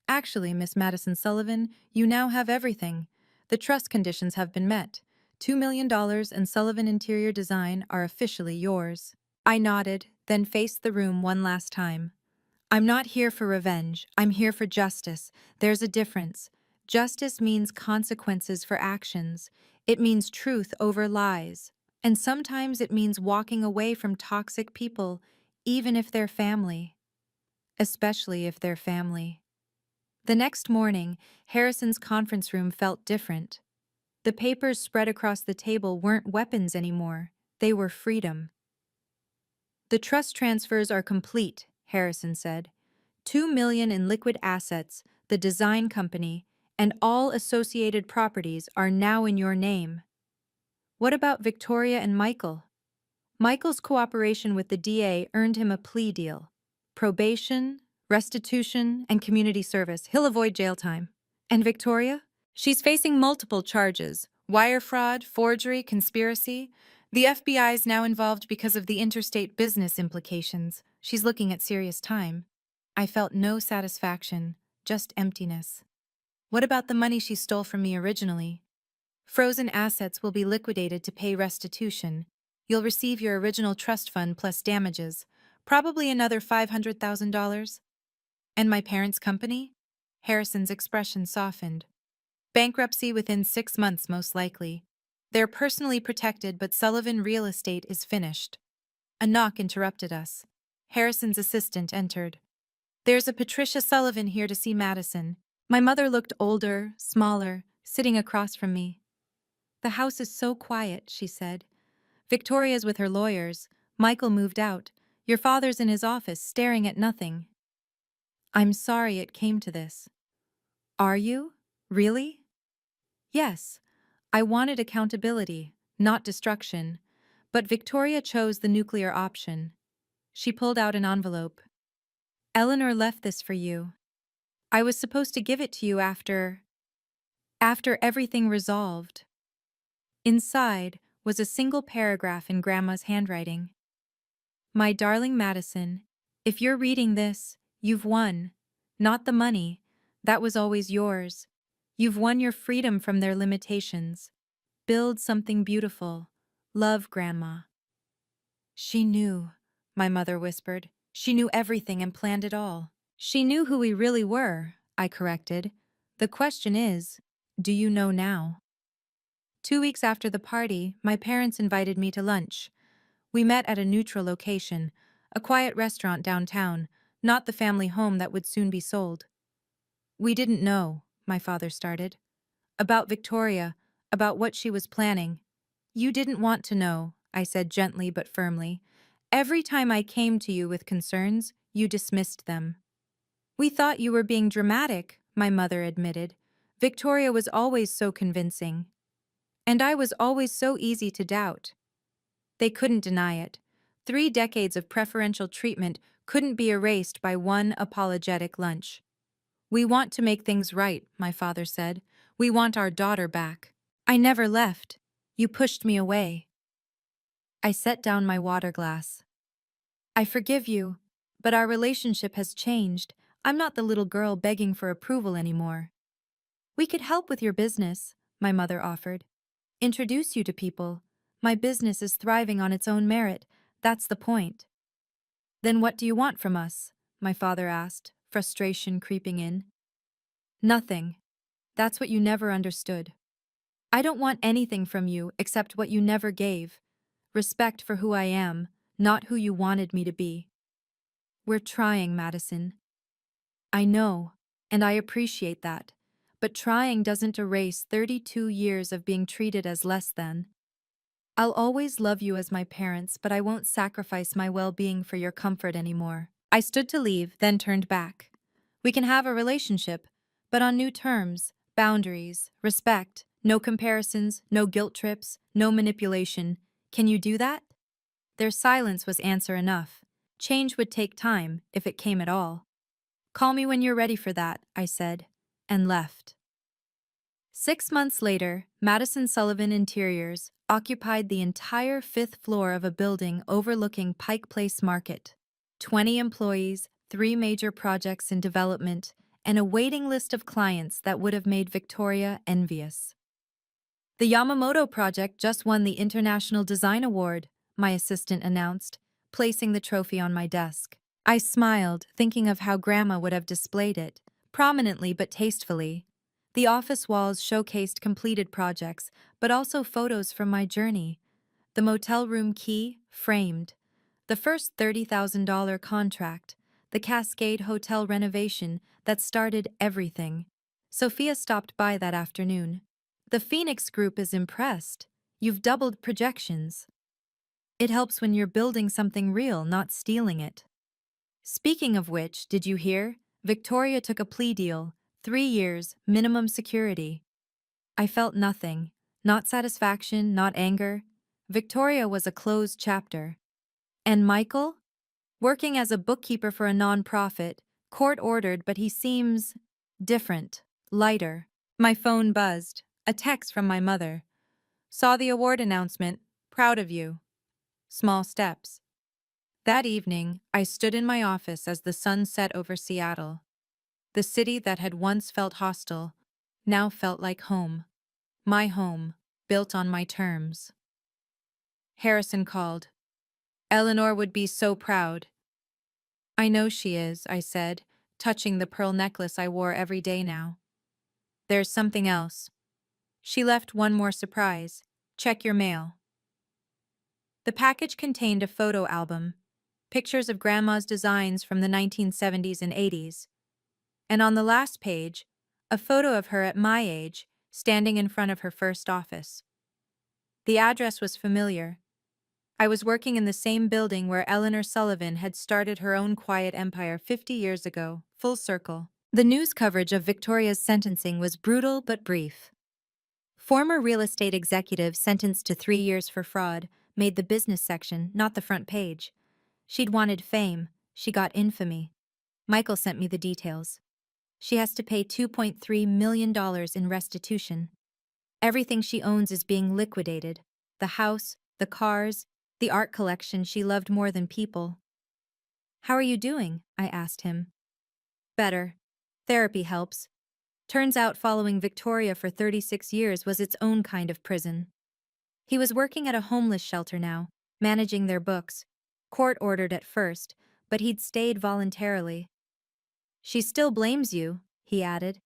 Actually, Miss Madison Sullivan, you now have everything. The trust conditions have been met. $2 million and Sullivan Interior Design are officially yours. I nodded, then faced the room one last time. I'm not here for revenge. I'm here for justice. There's a difference. Justice means consequences for actions. It means truth over lies. And sometimes it means walking away from toxic people, even if they're family. Especially if they're family. The next morning, Harrison's conference room felt different. The papers spread across the table weren't weapons anymore. They were freedom. The trust transfers are complete, Harrison said. $2 million in liquid assets, the design company, and all associated properties are now in your name. What about Victoria and Michael? Michael's cooperation with the DA earned him a plea deal. Probation, restitution, and community service. He'll avoid jail time. And Victoria? She's facing multiple charges. Wire fraud, forgery, conspiracy. The FBI is now involved because of the interstate business implications. She's looking at serious time. I felt no satisfaction, just emptiness. What about the money she stole from me originally? Frozen assets will be liquidated to pay restitution. You'll receive your original trust fund plus damages, probably another $500,000. And my parents' company? Harrison's expression softened. Bankruptcy within 6 months, most likely. They're personally protected, but Sullivan Real Estate is finished. A knock interrupted us. Harrison's assistant entered. There's a Patricia Sullivan here to see Madison. My mother looked older, smaller, sitting across from me. The house is so quiet, she said. Victoria's with her lawyers. Michael moved out. Your father's in his office, staring at nothing. I'm sorry it came to this. Are you? Really? Yes. I wanted accountability, not destruction. But Victoria chose the nuclear option. She pulled out an envelope. Eleanor left this for you. I was supposed to give it to you after everything resolved. Inside was a single paragraph in Grandma's handwriting. My darling Madison, if you're reading this, you've won. Not the money. That was always yours. You've won your freedom from their limitations. Build something beautiful. Love, Grandma. She knew, my mother whispered. She knew everything and planned it all. She knew who we really were, I corrected. The question is, do you know now? 2 weeks after the party, my parents invited me to lunch. We met at a neutral location, a quiet restaurant downtown, not the family home that would soon be sold. We didn't know, my father started. About Victoria, about what she was planning. You didn't want to know, I said gently but firmly. Every time I came to you with concerns, you dismissed them. We thought you were being dramatic, my mother admitted. Victoria was always so convincing. And I was always so easy to doubt. They couldn't deny it. 3 decades of preferential treatment couldn't be erased by one apologetic lunch. We want to make things right, my father said. We want our daughter back. I never left. You pushed me away. I set down my water glass. I forgive you, but our relationship has changed. I'm not the little girl begging for approval anymore. We could help with your business, my mother offered. Introduce you to people. My business is thriving on its own merit. That's the point. Then what do you want from us? My father asked, frustration creeping in. Nothing. That's what you never understood. I don't want anything from you except what you never gave. Respect for who I am, not who you wanted me to be. We're trying, Madison. I know, and I appreciate that. But trying doesn't erase 32 years of being treated as less than. I'll always love you as my parents, but I won't sacrifice my well-being for your comfort anymore. I stood to leave, then turned back. We can have a relationship, but on new terms, boundaries, respect, no comparisons, no guilt trips, no manipulation. Can you do that? Their silence was answer enough. Change would take time, if it came at all. Call me when you're ready for that, I said, and left. 6 months later, Madison Sullivan Interiors occupied the entire 5th floor of a building overlooking Pike Place Market. 20 employees, 3 major projects in development, and a waiting list of clients that would have made Victoria envious. The Yamamoto project just won the International Design Award, my assistant announced, placing the trophy on my desk. I smiled, thinking of how Grandma would have displayed it, prominently but tastefully. The office walls showcased completed projects, but also photos from my journey. The motel room key, framed. The first $30,000 contract. The Cascade Hotel renovation that started everything. Sophia stopped by that afternoon. The Phoenix Group is impressed. You've doubled projections. It helps when you're building something real, not stealing it. Speaking of which, did you hear? Victoria took a plea deal. 3 years, minimum security. I felt nothing. Not satisfaction, not anger. Victoria was a closed chapter. And Michael? Working as a bookkeeper for a nonprofit, court-ordered, but he seems different, lighter. My phone buzzed. A text from my mother. Saw the award announcement. Proud of you. Small steps. That evening, I stood in my office as the sun set over Seattle. The city that had once felt hostile now felt like home. My home, built on my terms. Harrison called. Eleanor would be so proud. I know she is, I said, touching the pearl necklace I wore every day now. There's something else. She left one more surprise. Check your mail. The package contained a photo album, pictures of Grandma's designs from the 1970s and 80s. And on the last page, a photo of her at my age, standing in front of her first office. The address was familiar. I was working in the same building where Eleanor Sullivan had started her own quiet empire 50 years ago, full circle. The news coverage of Victoria's sentencing was brutal but brief. Former real estate executive sentenced to 3 years for fraud made the business section, not the front page. She'd wanted fame. She got infamy. Michael sent me the details. She has to pay $2.3 million in restitution. Everything she owns is being liquidated. The house, the cars, the art collection she loved more than people. How are you doing? I asked him. Better. Therapy helps. Turns out following Victoria for 36 years was its own kind of prison. He was working at a homeless shelter now, managing their books. Court-ordered at first, but he'd stayed voluntarily. She still blames you, he added.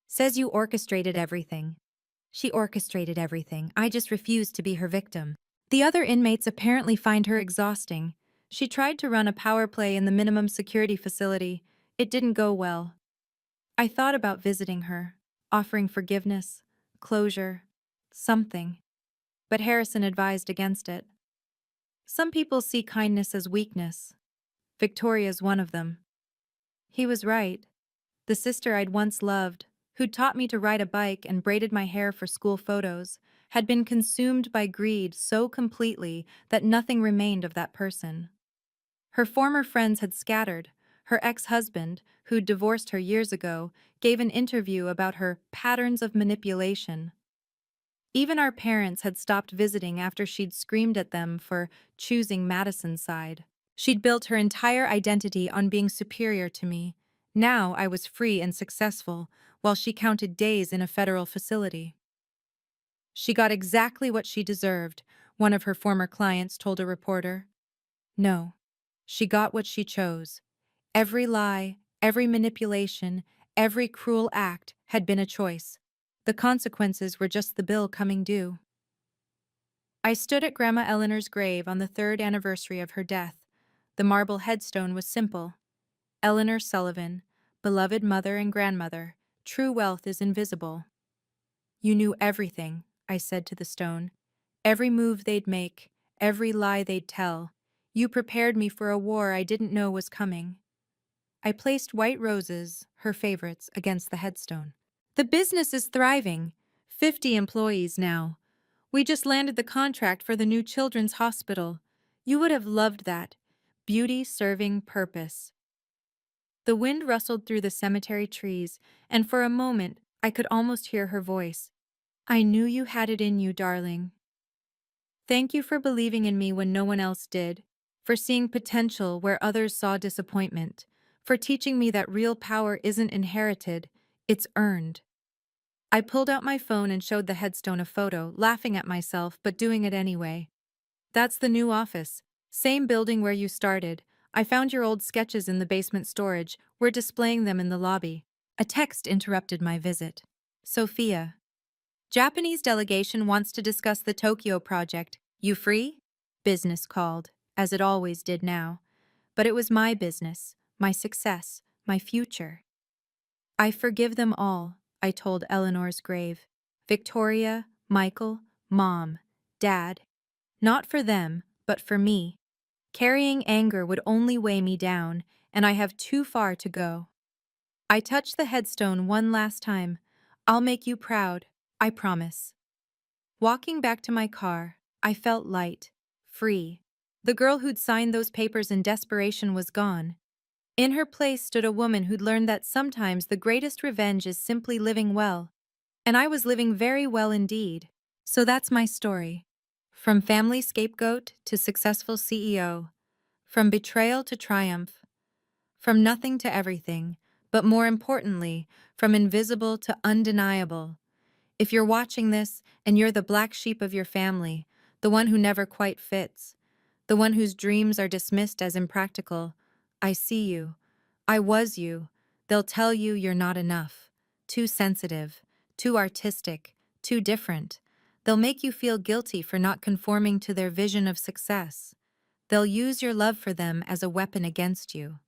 Says you orchestrated everything. She orchestrated everything. I just refused to be her victim. The other inmates apparently find her exhausting. She tried to run a power play in the minimum security facility. It didn't go well. I thought about visiting her, offering forgiveness, closure, something. But Harrison advised against it. Some people see kindness as weakness. Victoria's one of them. He was right. The sister I'd once loved, who'd taught me to ride a bike and braided my hair for school photos, had been consumed by greed so completely that nothing remained of that person. Her former friends had scattered. Her ex-husband, who'd divorced her years ago, gave an interview about her patterns of manipulation. Even our parents had stopped visiting after she'd screamed at them for choosing Madison's side. She'd built her entire identity on being superior to me. Now I was free and successful, while she counted days in a federal facility. She got exactly what she deserved, one of her former clients told a reporter. No, she got what she chose. Every lie, every manipulation, every cruel act had been a choice. The consequences were just the bill coming due. I stood at Grandma Eleanor's grave on the 3rd anniversary of her death. The marble headstone was simple. Eleanor Sullivan, beloved mother and grandmother, true wealth is invisible. You knew everything, I said to the stone. Every move they'd make, every lie they'd tell. You prepared me for a war I didn't know was coming. I placed white roses, her favorites, against the headstone. The business is thriving. 50 employees now. We just landed the contract for the new children's hospital. You would have loved that. Beauty serving purpose. The wind rustled through the cemetery trees, and for a moment I could almost hear her voice. I knew you had it in you, darling. Thank you for believing in me when no one else did, for seeing potential where others saw disappointment, for teaching me that real power isn't inherited, it's earned. I pulled out my phone and showed the headstone a photo, laughing at myself but doing it anyway. That's the new office. Same building where you started. I found your old sketches in the basement storage. We're displaying them in the lobby. A text interrupted my visit. Sophia. Japanese delegation wants to discuss the Tokyo project. You free? Business called, as it always did now. But it was my business, my success, my future. I forgive them all, I told Eleanor's grave. Victoria, Michael, Mom, Dad. Not for them, but for me. Carrying anger would only weigh me down, and I have too far to go. I touched the headstone one last time. I'll make you proud, I promise. Walking back to my car, I felt light, free. The girl who'd signed those papers in desperation was gone. In her place stood a woman who'd learned that sometimes the greatest revenge is simply living well. And I was living very well indeed. So that's my story. From family scapegoat to successful CEO. From betrayal to triumph. From nothing to everything. But more importantly, from invisible to undeniable. If you're watching this and you're the black sheep of your family, the one who never quite fits, the one whose dreams are dismissed as impractical, I see you. I was you. They'll tell you you're not enough. Too sensitive, too artistic, too different. They'll make you feel guilty for not conforming to their vision of success. They'll use your love for them as a weapon against you.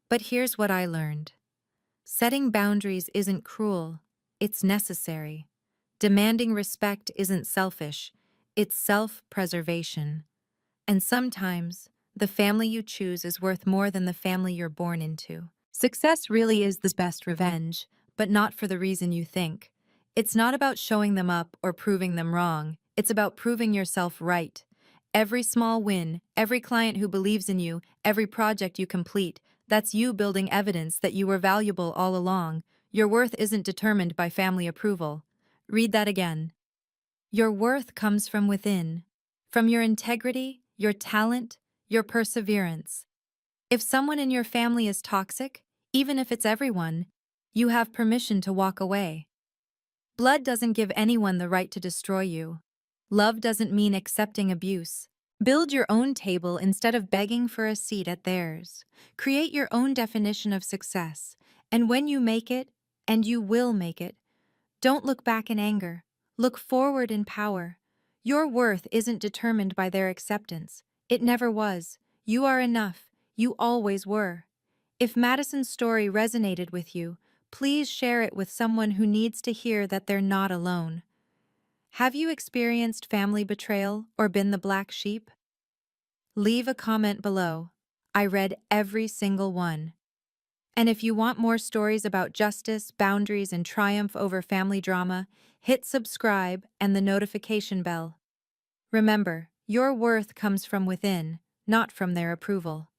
But here's what I learned. Setting boundaries isn't cruel, it's necessary. Demanding respect isn't selfish, it's self-preservation. And sometimes, the family you choose is worth more than the family you're born into. Success really is the best revenge, but not for the reason you think. It's not about showing them up or proving them wrong. It's about proving yourself right. Every small win, every client who believes in you, every project you complete, that's you building evidence that you were valuable all along. Your worth isn't determined by family approval. Read that again. Your worth comes from within, from your integrity, your talent, your perseverance. If someone in your family is toxic, even if it's everyone, you have permission to walk away. Blood doesn't give anyone the right to destroy you. Love doesn't mean accepting abuse. Build your own table instead of begging for a seat at theirs. Create your own definition of success. And when you make it, and you will make it, don't look back in anger. Look forward in power. Your worth isn't determined by their acceptance. It never was. You are enough. You always were. If Madison's story resonated with you, please share it with someone who needs to hear that they're not alone. Have you experienced family betrayal or been the black sheep? Leave a comment below. I read every single one. And if you want more stories about justice, boundaries, and triumph over family drama, hit subscribe and the notification bell. Remember, your worth comes from within, not from their approval.